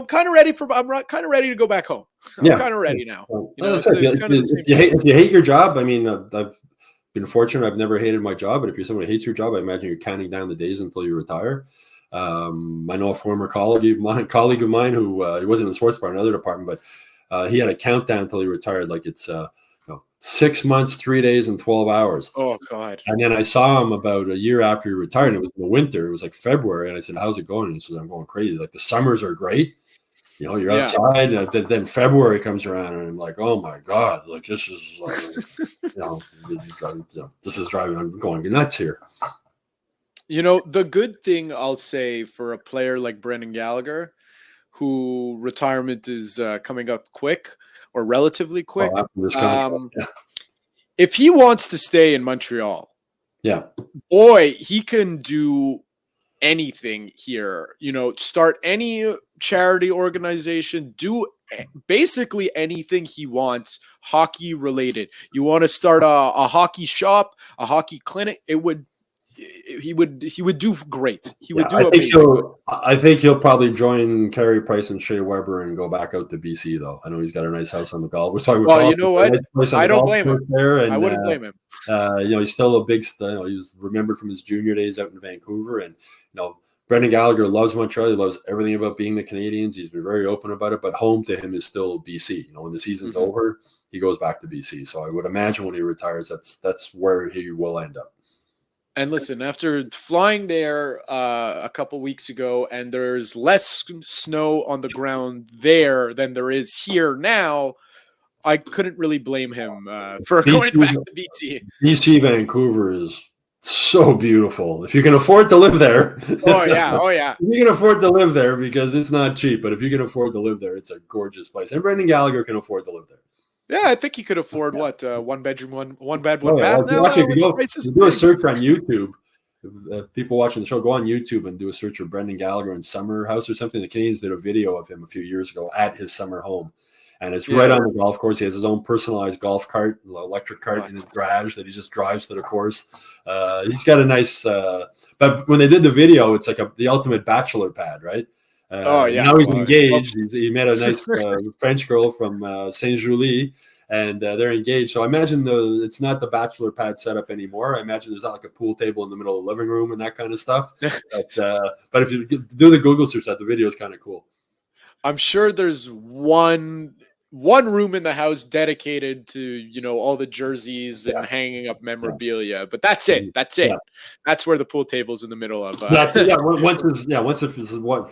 S4: kind of ready to go back home. I'm kind of ready now.
S5: If you hate your job, I mean, I've been fortunate. I've never hated my job, but if you're someone who hates your job, I imagine you're counting down the days until you retire. I know a former colleague of mine who he wasn't in the sports department, another department, but he had a countdown until he retired. Like, it's 6 months, 3 days, and 12 hours.
S4: Oh, God.
S5: And then I saw him about a year after he retired. It was in the winter. It was like February. And I said, "How's it going?" And he says, "I'm going crazy. Like, the summers are great. You're outside." And then February comes around, and I'm like, "Oh, my God. Like, this is, this is driving. I'm going nuts here."
S4: The good thing I'll say for a player like Brendan Gallagher, who retirement is coming up quick, or relatively quick. If he wants to stay in Montreal, boy, he can do anything here. Start any charity organization, do basically anything he wants, hockey related. You want to start a hockey shop, a hockey clinic, he would do great. He would do amazing.
S5: I think he'll probably join Carey Price and Shea Weber and go back out to BC, though. I know he's got a nice house on the Gulf.
S4: Well, you know what? I don't blame him. I wouldn't blame him.
S5: He's still a big star. He was remembered from his junior days out in Vancouver, and Brendan Gallagher loves Montreal. He loves everything about being the Canadians. He's been very open about it, but home to him is still BC. When the season's over, he goes back to BC. So I would imagine when he retires, that's where he will end up.
S4: And listen, after flying there a couple weeks ago, and there's less snow on the ground there than there is here now, I couldn't really blame him for going back to BC.
S5: BC Vancouver is so beautiful. If you can afford to live there.
S4: Oh, yeah.
S5: If you can afford to live there, because it's not cheap, but if you can afford to live there, it's a gorgeous place. And Brendan Gallagher can afford to live there.
S4: Yeah, I think he could afford one bedroom, one bed, one bath. Now,
S5: actually, if you do a search on YouTube, people watching the show, go on YouTube and do a search for Brendan Gallagher in Summer House or something. The Canadians did a video of him a few years ago at his summer home. And it's right on the golf course. He has his own personalized golf cart, electric cart in his garage that he just drives to the course. He's got a nice but when they did the video, it's like the ultimate bachelor pad, right? Now he's engaged. He met a nice French girl from Saint-Julie, and they're engaged. So I imagine it's not the bachelor pad setup anymore. I imagine there's not like a pool table in the middle of the living room and that kind of stuff. But if you do the Google search, the video is kind of cool.
S4: I'm sure there's one room in the house dedicated to, all the jerseys and hanging up memorabilia, but that's it. That's where the pool table's in the middle of.
S5: Once his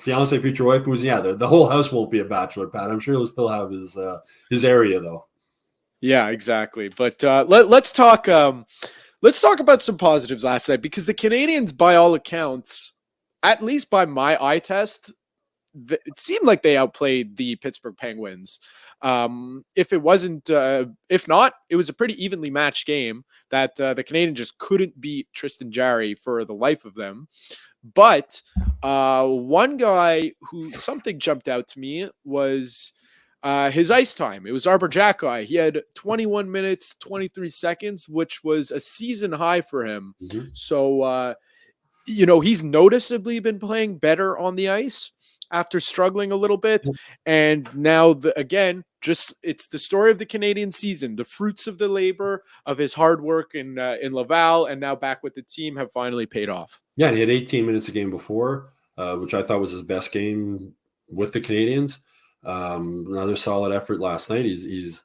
S5: fiance, future wife moves, the whole house won't be a bachelor pad. I'm sure he'll still have his area though. Yeah,
S4: exactly. But let's talk about some positives last night, because the Canadians, by all accounts, at least by my eye test, it seemed like they outplayed the Pittsburgh Penguins. If not, it was a pretty evenly matched game that the Canadians just couldn't beat Tristan Jarry for the life of them. But one guy who something jumped out to me was his ice time. It was Arber Xhekaj. He had 21 minutes, 23 seconds, which was a season high for him. Mm-hmm. So, he's noticeably been playing better on the ice after struggling a little bit. And now, it's the story of the Canadian season. The fruits of the labor of his hard work in Laval and now back with the team have finally paid off.
S5: Yeah, and he had 18 minutes a game before, which I thought was his best game with the Canadians. Another solid effort last night. He's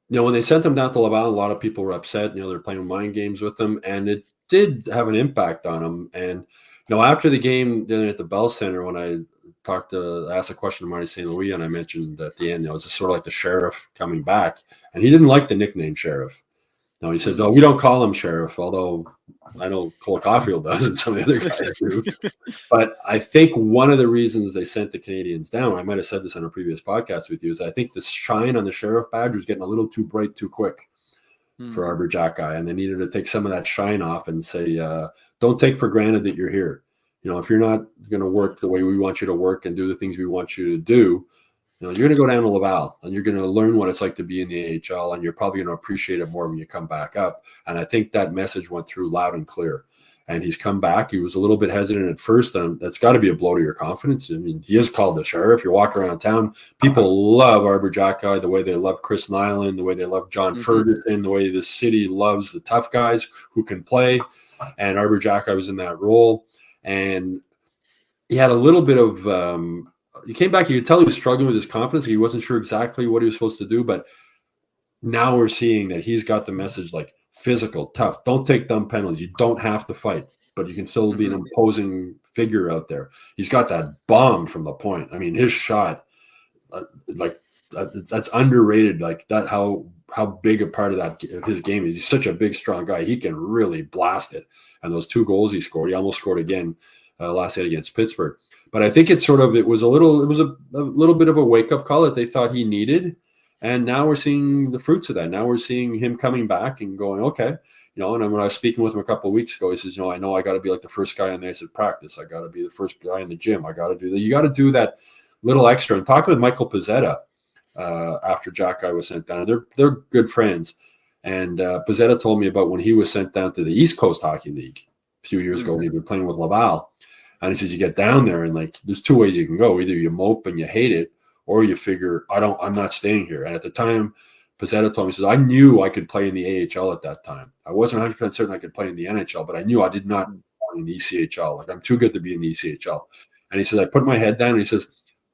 S5: when they sent him down to Laval, a lot of people were upset. They're playing mind games with him, and it did have an impact on him. And after the game then at the Bell Center, when I asked a question to Marty St. Louis, and I mentioned at the end, it was just sort of like the sheriff coming back, and he didn't like the nickname sheriff. He said, "No, we don't call him sheriff," although I know Cole Caulfield does and some of the other guys do. But I think one of the reasons they sent the Canadians down, I might have said this on a previous podcast with you, is I think the shine on the sheriff badge was getting a little too bright too quick for Arber Xhekaj, and they needed to take some of that shine off and say, don't take for granted that you're here. If you're not going to work the way we want you to work and do the things we want you to do, you're going to go down to Laval and you're going to learn what it's like to be in the AHL, and you're probably going to appreciate it more when you come back up. And I think that message went through loud and clear. And he's come back. He was a little bit hesitant at first, and that's got to be a blow to your confidence. I mean, he is called the sheriff. You walk around town, people love Arber Xhekaj the way they love Chris Nyland, the way they love John Ferguson, the way the city loves the tough guys who can play. And Arber Xhekaj was in that role. And he had a little bit of he came back, you could tell he was struggling with his confidence. He wasn't sure exactly what he was supposed to do, but now we're seeing that he's got the message like physical, tough, don't take dumb penalties. You don't have to fight, but you can still be an imposing figure out there. He's got that bomb from the point. I mean, his shot, that's underrated. Like that, how big a part of that his game is. He's such a big, strong guy. He can really blast it. And those 2 goals he scored, he almost scored again last night against Pittsburgh. But I think it was a little bit of a wake up call that they thought he needed. And now we're seeing the fruits of that. Now we're seeing him coming back and going, okay, and when I was speaking with him a couple of weeks ago, he says, I know I got to be like the first guy on the ice at practice. I got to be the first guy in the gym. I got to do that. You got to do that little extra. And talking with Michael Pezzetta after Xhekaj was sent down, they're good friends. And Pezzetta told me about when he was sent down to the East Coast Hockey League a few years ago when he'd been playing with Laval. And he says, you get down there and there's 2 ways you can go. Either you mope and you hate it, or you figure, I'm not staying here. And at the time, Pezzetta told me, he says, I knew I could play in the AHL at that time. I wasn't 100% certain I could play in the NHL, but I knew I did not want in the ECHL. I'm too good to be in the ECHL. And he says, I put my head down and he says,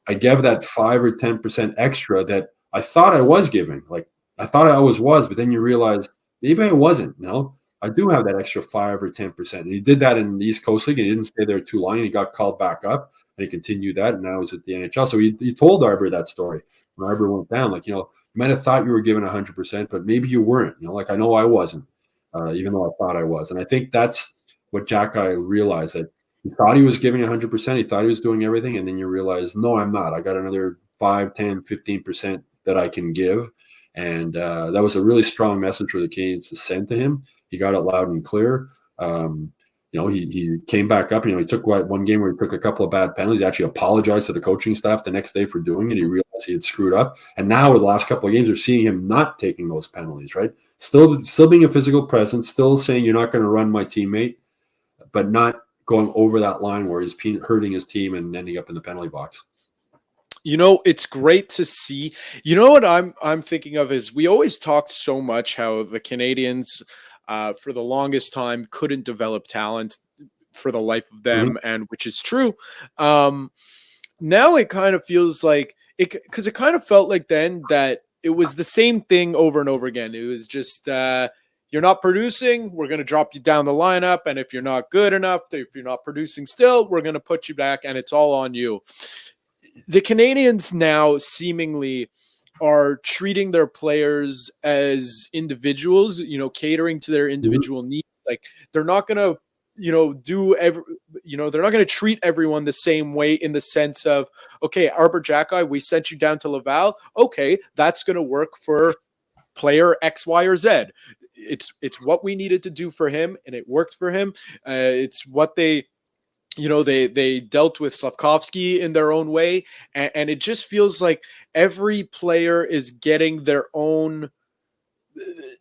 S5: I gave that 5 or 10% extra that I thought I was giving. I thought I always was, but then you realize maybe I wasn't, I do have that extra 5 or 10%. And he did that in the East Coast League, and he didn't stay there too long. He got called back up, and he continued that, and now he's at the NHL. So he told Arber that story when Arber went down. You might have thought you were giving 100%, but maybe you weren't. I know I wasn't, even though I thought I was. And I think that's what Xhekaj realized, that he thought he was giving 100%. He thought he was doing everything, and then you realize, no, I'm not. I got another 5, 10, 15% that I can give. And that was a really strong message for the Canadians to send to him. He got it loud and clear. he came back up. He took one game where he took a couple of bad penalties. He actually apologized to the coaching staff the next day for doing it. He realized he had screwed up. And now with the last couple of games, we're seeing him not taking those penalties, right? Still being a physical presence, still saying you're not going to run my teammate, but not going over that line where he's hurting his team and ending up in the penalty box.
S4: It's great to see. What I'm thinking of is we always talked so much how the Canadians for the longest time couldn't develop talent for the life of them, and which is true. Now it kind of feels like because it kind of felt like then that it was the same thing over and over again. It was just you're not producing, we're going to drop you down the lineup, and if you're not good enough, if you're not producing still, we're going to put you back, and it's all on you. The Canadians now seemingly are treating their players as individuals, catering to their individual needs. Like they're not going to, they're not going to treat everyone the same way in the sense of, okay, Arbor Jacki, we sent you down to Laval. Okay, that's going to work for player X, Y, or Z. It's what we needed to do for him, and it worked for him. It's what they dealt with Slavkovsky in their own way, and it just feels like every player is getting their own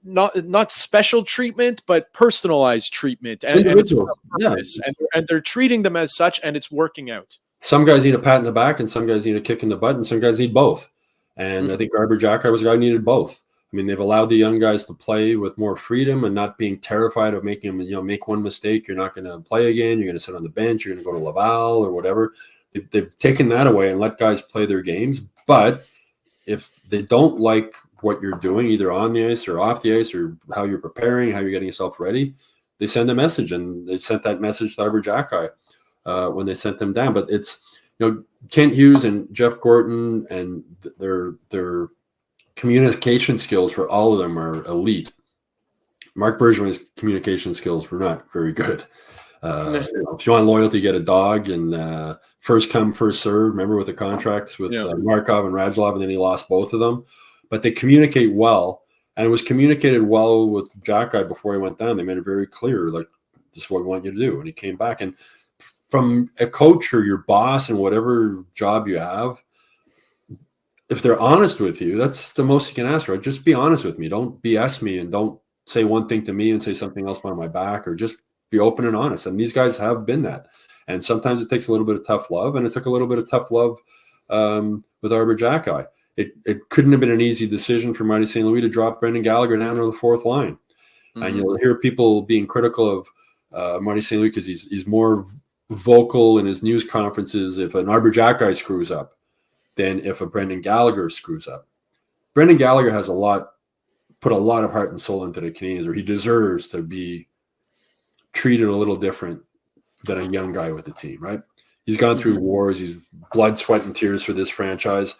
S4: not special treatment, but personalized treatment, and it's for a purpose, and they're treating them as such, and it's working out.
S5: Some guys need a pat in the back, and some guys need a kick in the butt, and some guys need both. And I think Arbor Jacki was a guy who needed both. I mean, they've allowed the young guys to play with more freedom and not being terrified of making them, make one mistake, you're not going to play again, you're going to sit on the bench, you're going to go to Laval or whatever. They've taken that away and let guys play their games. But if they don't like what you're doing, either on the ice or off the ice, or how you're preparing, how you're getting yourself ready, they send a message, and they sent that message to Arbor Jacki when they sent them down. But it's, Kent Hughes and Jeff Gorton, and their communication skills for all of them are elite. Mark Bergevin's communication skills were not very good. If you want loyalty, get a dog, and first come, first serve. Remember with the contracts with Markov and Radulov, and then he lost both of them. But they communicate well, and it was communicated well with Jacki before he went down. They made it very clear, like, this is what we want you to do. And he came back. And from a coach or your boss and whatever job you have, if they're honest with you, that's the most you can ask for. Just be honest with me. Don't BS me, and don't say one thing to me and say something else behind my back, or just be open and honest. And these guys have been that. And sometimes it takes a little bit of tough love, and it took a little bit of tough love with Arbor Jacki. It couldn't have been an easy decision for Marty St. Louis to drop Brendan Gallagher down to the fourth line. And you'll hear people being critical of Marty St. Louis because he's more vocal in his news conferences if an Arbor Jacki screws up than if a Brendan Gallagher screws up. Brendan Gallagher has put a lot of heart and soul into the Canadians, or he deserves to be treated a little different than a young guy with the team, right? He's gone through wars. He's blood, sweat, and tears for this franchise.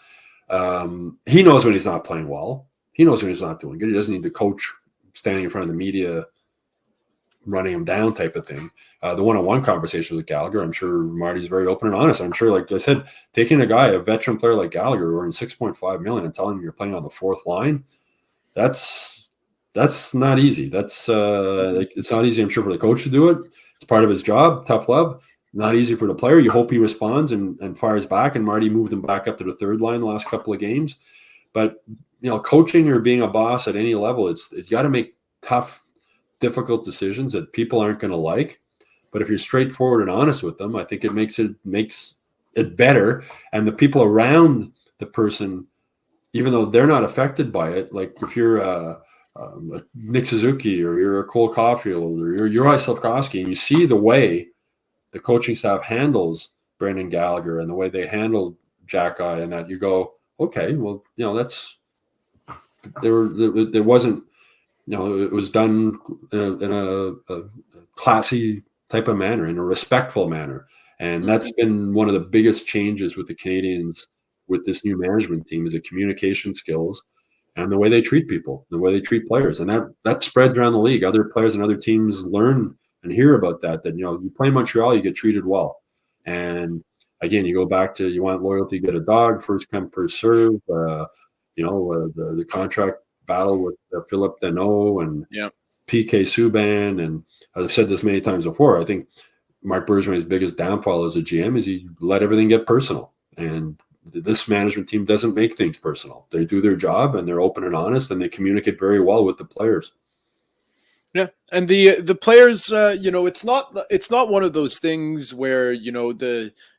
S5: He knows when he's not playing well. He knows when he's not doing good. He doesn't need the coach standing in front of the media running him down type of thing. The one-on-one conversation with Gallagher, I'm sure Marty's very open and honest. I'm sure, like I said, taking a veteran player like Gallagher who earned $6.5 million and telling him you're playing on the fourth line, that's not easy. It's not easy, I'm sure, for the coach to do it. It's part of his job, tough love. Not easy for the player. You hope he responds and fires back, and Marty moved him back up to the third line the last couple of games. But, coaching or being a boss at any level, it's got to make tough, difficult decisions that people aren't going to like. But if you're straightforward and honest with them, I think it makes it better. And the people around the person, even though they're not affected by it, like if you're Nick Suzuki, or you're a Cole Caulfield, or you're Juraj Slavkovsky, and you see the way the coaching staff handles Brendan Gallagher and the way they handled Jacki, and that you go, okay, well, there wasn't, it was done in a classy type of manner, in a respectful manner. And that's been one of the biggest changes with the Canadians with this new management team, is the communication skills and the way they treat people, the way they treat players. And that spreads around the league. Other players and other teams learn and hear about that you play in Montreal, you get treated well. And again, you go back to, you want loyalty, get a dog, first come, first serve. The contract battle with Philip Deneau, and PK Subban, and I've said this many times before, I think Mark Bergevin's biggest downfall as a GM is he let everything get personal. And this management team doesn't make things personal. They do their job, and they're open and honest, and they communicate very well with the players.
S4: Yeah, and the players, it's not one of those things where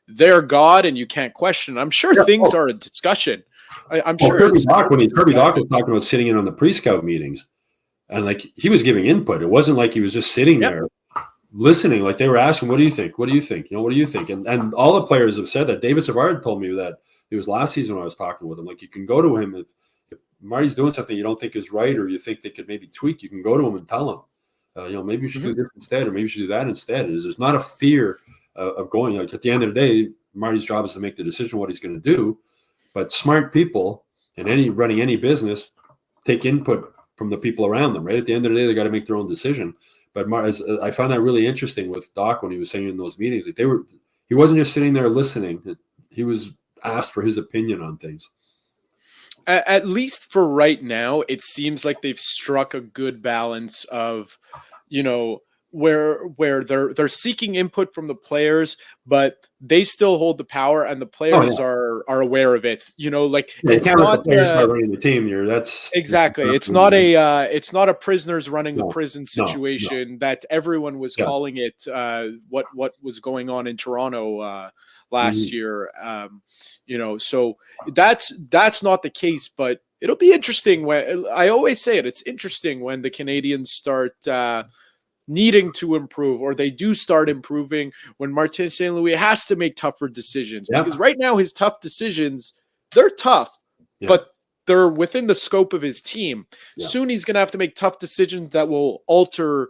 S4: they're God and you can't question. I'm sure things are a discussion. I'm sure.
S5: Kirby Doc was talking about sitting in on the pre-scout meetings, and like he was giving input. It wasn't like he was just sitting there listening. Like they were asking, "What do you think? What do you think? What do you think?" And all the players have said that. David Savard told me that it was last season when I was talking with him. Like you can go to him if Marty's doing something you don't think is right, or you think they could maybe tweak. You can go to him and tell him, maybe you should do this instead, or maybe you should do that instead. There's not a fear of going. Like at the end of the day, Marty's job is to make the decision what he's going to do. But smart people and running any business take input from the people around them. Right at the end of the day, they got to make their own decision. But I found that really interesting with Doc when he was saying in those meetings, like he wasn't just sitting there listening. He was asked for his opinion on things.
S4: At least for right now, it seems like they've struck a good balance of, where they're seeking input from the players, but they still hold the power, and the players are aware of it. It's not
S5: the players running the team. That's
S4: exactly. It's not a prisoners running the prison situation that everyone was calling it. What was going on in Toronto last year? So that's not the case, but it'll be interesting when I always say it. It's interesting when the Canadians start needing to improve, or they do start improving, when Martin St. Louis has to make tougher decisions. Because right now his tough decisions, they're tough, but they're within the scope of his team. Soon he's going to have to make tough decisions that will alter,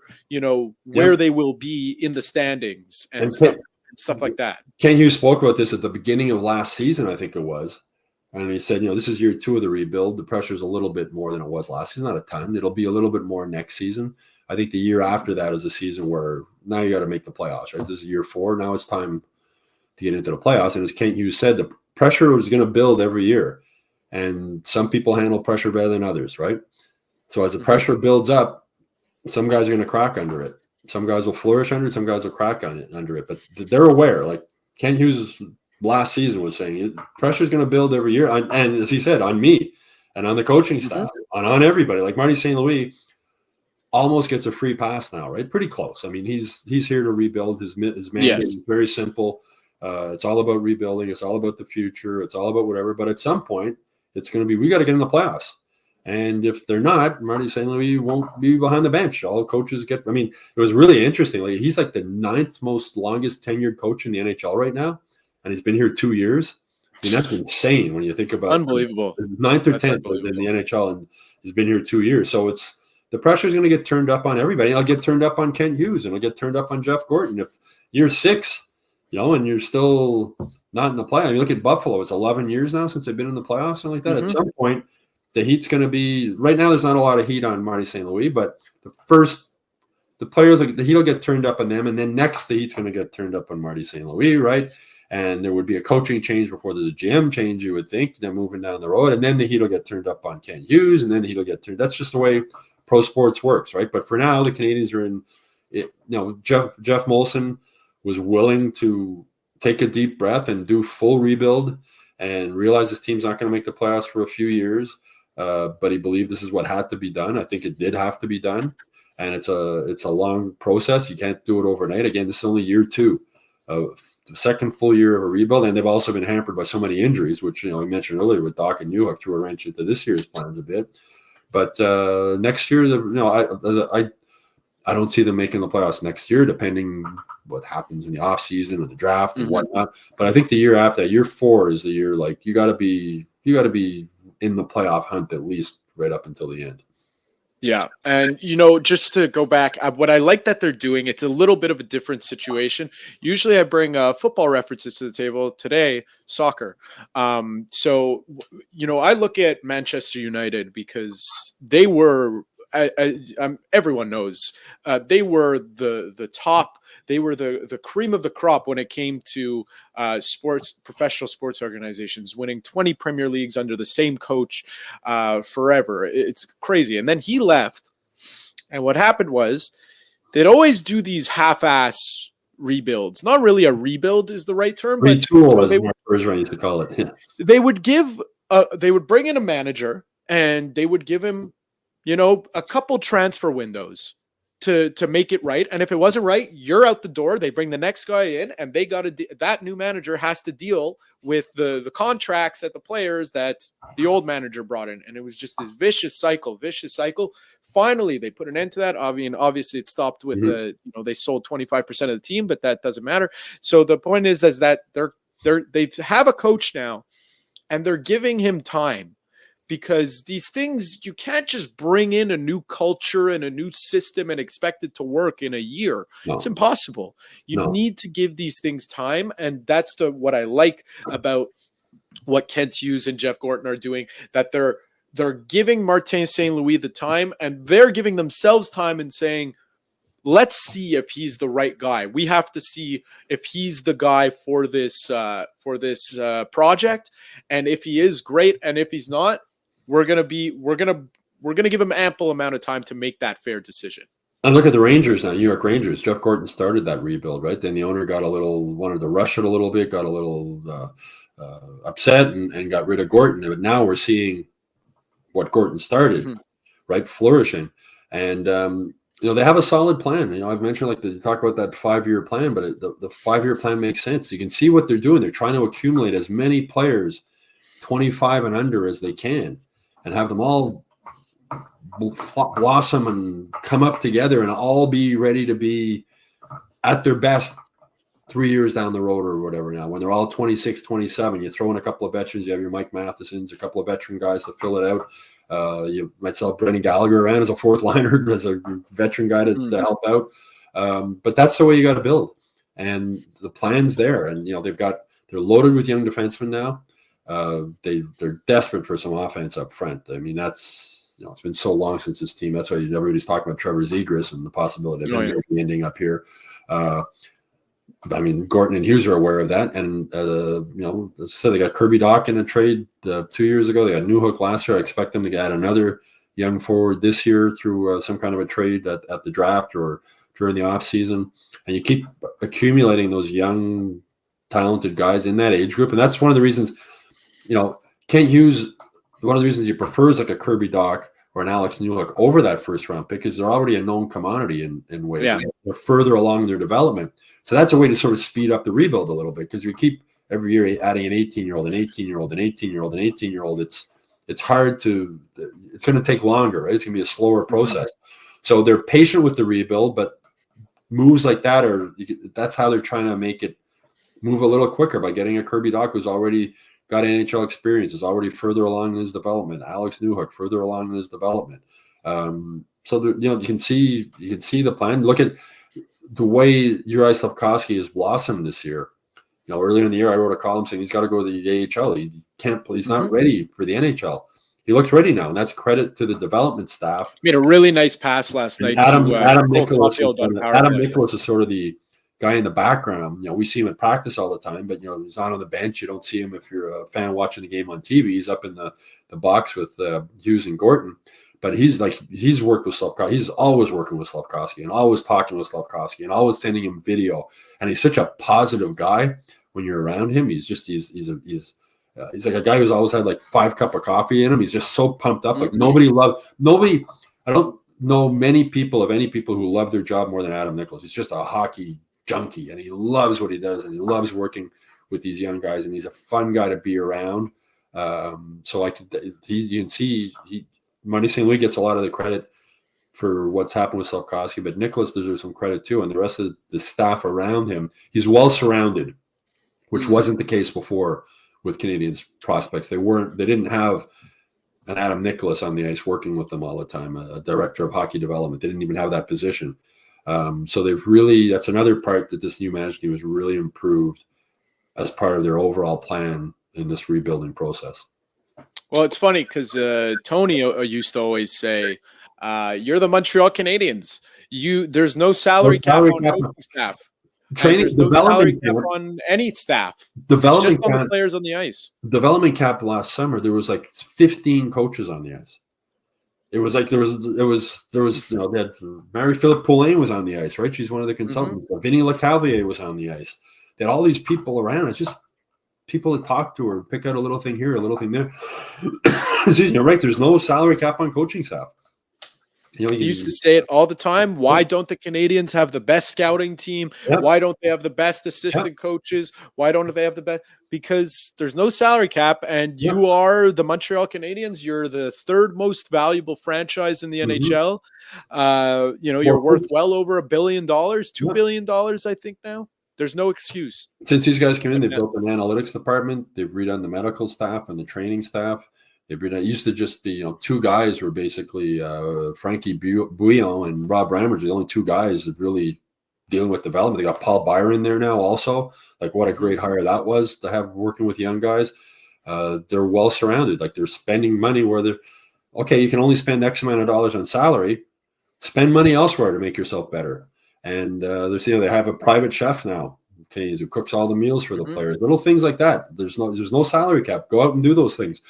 S4: where they will be in the standings and stuff like that.
S5: Ken Hughes spoke about this at the beginning of last season, I think it was. And he said, this is year 2 of the rebuild. The pressure is a little bit more than it was last season, not a ton. It'll be a little bit more next season. I think the year after that is a season where now you got to make the playoffs, right? This is year 4. Now it's time to get into the playoffs. And as Kent Hughes said, the pressure is going to build every year. And some people handle pressure better than others, right? So as the pressure builds up, some guys are going to crack under it. Some guys will flourish under it. Some guys will crack under it. But they're aware. Like Kent Hughes last season was saying, pressure is going to build every year. And as he said, on me and on the coaching staff, on everybody. Like Marty St. Louis almost gets a free pass now, right? Pretty close. I mean, he's here to rebuild. His mandate is very simple. It's all about rebuilding. It's all about the future. It's all about whatever. But at some point, it's going to be, we got to get in the playoffs. And if they're not, Marty St. Louis won't be behind the bench. All coaches get, I mean, it was really interesting. Like he's like the 9th most longest tenured coach in the NHL right now. And he's been here 2 years. I mean, that's insane when you think about
S4: unbelievable.
S5: 9th or 10th in the NHL, and he's been here 2 years. So the pressure is going to get turned up on everybody. It'll get turned up on Kent Hughes, and it'll get turned up on Jeff Gorton. If year 6, and you're still not in the play. I mean, look at Buffalo. It's 11 years now since they've been in the playoffs, something like that. At some point, the heat's going to be – right now there's not a lot of heat on Marty St. Louis, but the players, the heat will get turned up on them, and then next the heat's going to get turned up on Marty St. Louis, right? And there would be a coaching change before there's a GM change, you would think. They're moving down the road, and then the heat will get turned up on Kent Hughes, and then the heat will get turned – that's just the way – pro sports works, right? But for now, the Canadians are in it. Jeff Molson was willing to take a deep breath and do full rebuild and realize this team's not going to make the playoffs for a few years. But he believed this is what had to be done. I think it did have to be done. And it's a long process. You can't do it overnight. Again, this is only year 2 of the second full year of a rebuild. And they've also been hampered by so many injuries, which, we mentioned earlier with Doc and Newhook threw a wrench into this year's plans a bit. But next year, I don't see them making the playoffs next year, depending what happens in the offseason and the draft and whatnot. But I think the year after, year 4 is the year like you got to be in the playoff hunt at least right up until the end.
S4: Yeah. And, just to go back, what I like that they're doing, it's a little bit of a different situation. Usually I bring football references to the table. Today, soccer. So, I look at Manchester United because they were, everyone knows, they were the top, they were the cream of the crop when it came to professional sports organizations, winning 20 Premier Leagues under the same coach forever. It's crazy. And then he left, And what happened was they'd always do these half-ass rebuilds. Not really a rebuild is the right term, but
S5: retool, as Mark Bergeron used to call it. Yeah.
S4: They would bring in a manager and they would give him, a couple transfer windows to make it right. And if it wasn't right, you're out the door. They bring the next guy in, and that new manager has to deal with the contracts that the players that the old manager brought in. And it was just this vicious cycle. Finally, they put an end to that. Obviously it stopped with they sold 25% of the team, but that doesn't matter. So the point is that they have a coach now, and they're giving him time, because these things, you can't just bring in a new culture and a new system and expect it to work in a year. No. It's impossible. You need to give these things time. And that's what I like about what Kent Hughes and Jeff Gorton are doing, that they're giving Martin St. Louis the time, and they're giving themselves time and saying, let's see if he's the right guy. We have to see if he's the guy for this project. And if he is, great. And if he's not, we're gonna give him ample amount of time to make that fair decision.
S5: And look at the Rangers now, New York Rangers. Jeff Gorton started that rebuild, right? Then the owner wanted to rush it a little bit, got a little upset, and got rid of Gorton. But now we're seeing what Gorton started, right, flourishing. And they have a solid plan. I've mentioned, they talk about that 5-year plan, but the 5-year plan makes sense. You can see what they're doing. They're trying to accumulate as many players, 25 and under, as they can, and have them all blossom and come up together and all be ready to be at their best 3 years down the road or whatever. Now, when they're all 26, 27, you throw in a couple of veterans. You have your Mike Mathesons, a couple of veteran guys to fill it out. You might sell Brendan Gallagher around as a fourth liner, as a veteran guy to help out. But that's the way you got to build. And the plan's there. And, they're loaded with young defensemen now. They're desperate for some offense up front. I mean, that's, it's been so long since this team. That's why everybody's talking about Trevor Zegras and the possibility of him ending up here. Gorton and Hughes are aware of that. And, so they got Kirby Dach in a trade 2 years ago. They got Newhook last year. I expect them to add another young forward this year through some kind of a trade at the draft or during the offseason. And you keep accumulating those young, talented guys in that age group. And that's one of the reasons, Kent Hughes, one of the reasons he prefers like a Kirby Dach or an Alex Newhook over that first round pick is they're already a known commodity in ways. Yeah. They're further along in their development. So that's a way to sort of speed up the rebuild a little bit, because we keep every year adding an 18-year-old, an 18-year-old, an 18-year-old, an 18-year-old. It's hard to – it's going to take longer, right? It's going to be a slower process. So they're patient with the rebuild, but moves like that that's how they're trying to make it move a little quicker, by getting a Kirby Dach who's already got NHL experience, is already further along in his development. Alex Newhook further along in his development. So you can see the plan. Look at the way Juraj Slafkovsky has blossomed this year. Earlier in the year, I wrote a column saying he's got to go to the AHL. He can't play. He's not ready for the NHL. He looks ready now, and that's credit to the development staff.
S4: He made a really nice pass last night.
S5: Adam Nicholas is sort of the guy in the background. We see him at practice all the time, but he's not on the bench. You don't see him if you're a fan watching the game on TV. He's up in the box with Hughes and Gorton. But he's worked with Slafkovsky. He's always working with Slafkovsky and always talking with Slafkovsky and always sending him video. And he's such a positive guy when you're around him. He's like a guy who's always had 5 cups of coffee in him. He's just so pumped up. Nobody. I don't know many people who love their job more than Adam Nicholas. He's just a hockey junkie, and he loves what he does, and he loves working with these young guys, and he's a fun guy to be around. You can see Marty St. Louis gets a lot of the credit for what's happened with Slafkovsky, but Nicholas deserves some credit too, and the rest of the staff around him. He's well surrounded, which wasn't the case before with Canadiens prospects. They didn't have an Adam Nicholas on the ice working with them all the time, a director of hockey development. They didn't even have that position. So that's another part that this new management team has really improved as part of their overall plan in this rebuilding process.
S4: Well, it's funny because Tony used to always say, you're the Montreal Canadiens. There's no salary cap on coaching staff. There's no salary cap on any staff. It's just on the players on the ice.
S5: Development cap last summer, there was 15 coaches on the ice. It was like there was they had Marie-Philippe Poulain was on the ice, right? She's one of the consultants. Vinny Lecavalier was on the ice. They had all these people around. It's just people to talk to or pick out a little thing here, a little thing there. You're right. There's no salary cap on coaching staff.
S4: You used to say it all the time. Why don't the Canadians have the best scouting team? Yep. Why don't they have the best assistant coaches? Why don't they have the best? Because there's no salary cap, and you are the Montreal Canadiens. You're the third most valuable franchise in the NHL. You're worth well over $1 billion, $2 billion, I think now. There's no excuse.
S5: Since these guys came in, they built an analytics department. They've redone the medical staff and the training staff. It used to just be, two guys were basically Frankie Bouillon and Rob Ramage, the only two guys that really dealing with development. They got Paul Byron there now also. Like, what a great hire that was to have working with young guys. They're well surrounded. Like, they're spending money where they're, okay, you can only spend X amount of dollars on salary. Spend money elsewhere to make yourself better. And they have a private chef now, Canadians, who cooks all the meals for the players. Little things like that. There's no salary cap. Go out and do those things.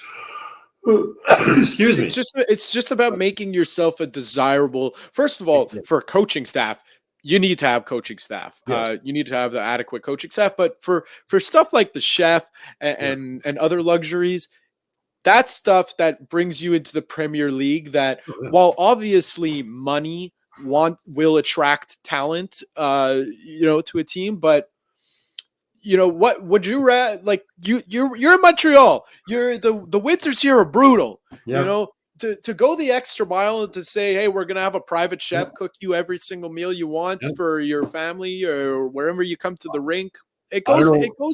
S5: Excuse me.
S4: It's just about making yourself a desirable. First of all, for coaching staff, you need to have coaching staff. Yes. You need to have the adequate coaching staff. But for stuff like the chef and other luxuries, that's stuff that brings you into the Premier League. That while obviously money will attract talent, to a team, but. What would you rather? Like, you're in Montreal. The winters here are brutal. Yeah. To go the extra mile and to say, hey, we're gonna have a private chef cook you every single meal you want for your family or wherever you come to the rink. It goes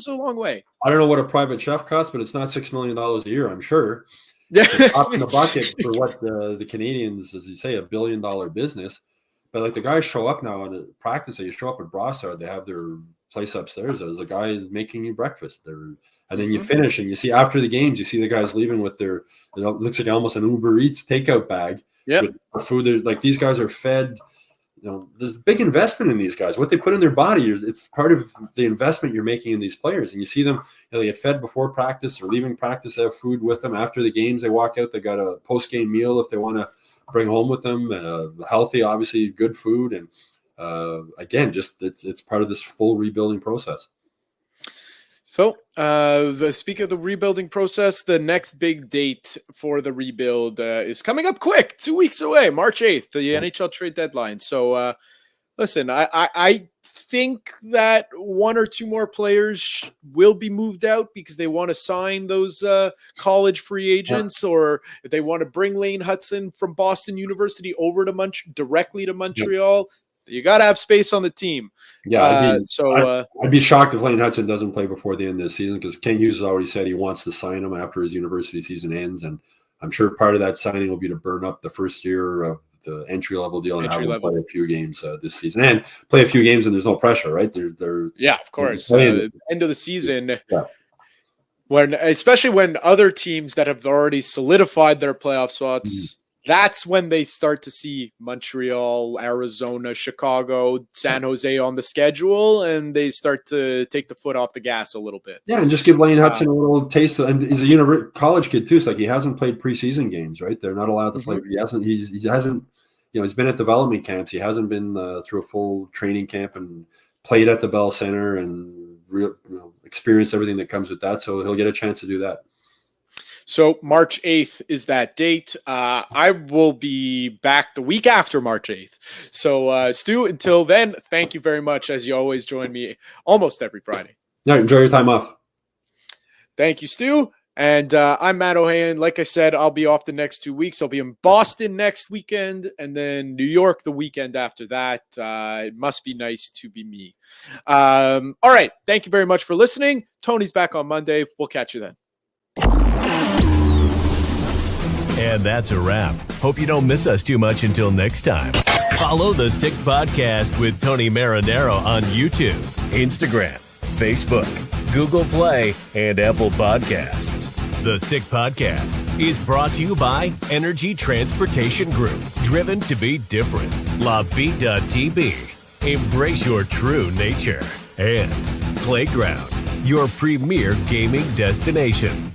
S4: a long way.
S5: I don't know what a private chef costs, but it's not $6 million a year, I'm sure. Yeah, up in the bucket for what the Canadians, as you say, $1 billion business. But like, the guys show up now on practice. They show up at Brossard. They have their place upstairs. There's a guy making you breakfast there, and then you finish, and you see after the games, you see the guys leaving with their, it looks like almost an Uber Eats takeout bag. With food. They're, like, these guys are fed. There's a big investment in these guys. What they put in their body it's part of the investment you're making in these players. And you see them, they get fed before practice or leaving practice. They have food with them after the games. They walk out. They got a post game meal if they want to bring home with them. Healthy, obviously, good food. And again, just it's part of this full rebuilding process.
S4: So, speaking of the rebuilding process, the next big date for the rebuild is coming up quick, 2 weeks away, March 8th, the NHL trade deadline. So, listen, I think that one or two more players will be moved out because they want to sign those college free agents, or if they want to bring Lane Hudson from Boston University over to directly to Montreal. You got to have space on the team.
S5: Yeah, I'd be shocked if Lane Hudson doesn't play before the end of the season, because Ken Hughes has already said he wants to sign him after his university season ends, and I'm sure part of that signing will be to burn up the first year of the entry-level deal and have him play a few games this season. And play a few games, and there's no pressure, right? They're
S4: of course. End of the season, especially when other teams that have already solidified their playoff spots, that's when they start to see Montreal, Arizona, Chicago, San Jose on the schedule, and they start to take the foot off the gas a little bit.
S5: Yeah, and just give Lane Hudson a little taste. And he's a college kid too. So like, he hasn't played preseason games, right? They're not allowed to play. He hasn't. He's been at development camps. He hasn't been through a full training camp and played at the Bell Center and experienced everything that comes with that. So he'll get a chance to do that.
S4: So March 8th is that date. I will be back the week after March 8th. So, Stu, until then, thank you very much. As you always join me almost every Friday.
S5: Yeah, enjoy your time off.
S4: Thank you, Stu. And I'm Matt Ohayon. Like I said, I'll be off the next 2 weeks. I'll be in Boston next weekend and then New York the weekend after that. It must be nice to be me. All right. Thank you very much for listening. Tony's back on Monday. We'll catch you then.
S1: And that's a wrap. Hope you don't miss us too much until next time. Follow the Sick Podcast with Tony Marinaro on YouTube, Instagram, Facebook, Google Play, and Apple Podcasts. The Sick Podcast is brought to you by Energy Transportation Group, driven to be different. La Vida.tv, embrace your true nature. And Playground, your premier gaming destination.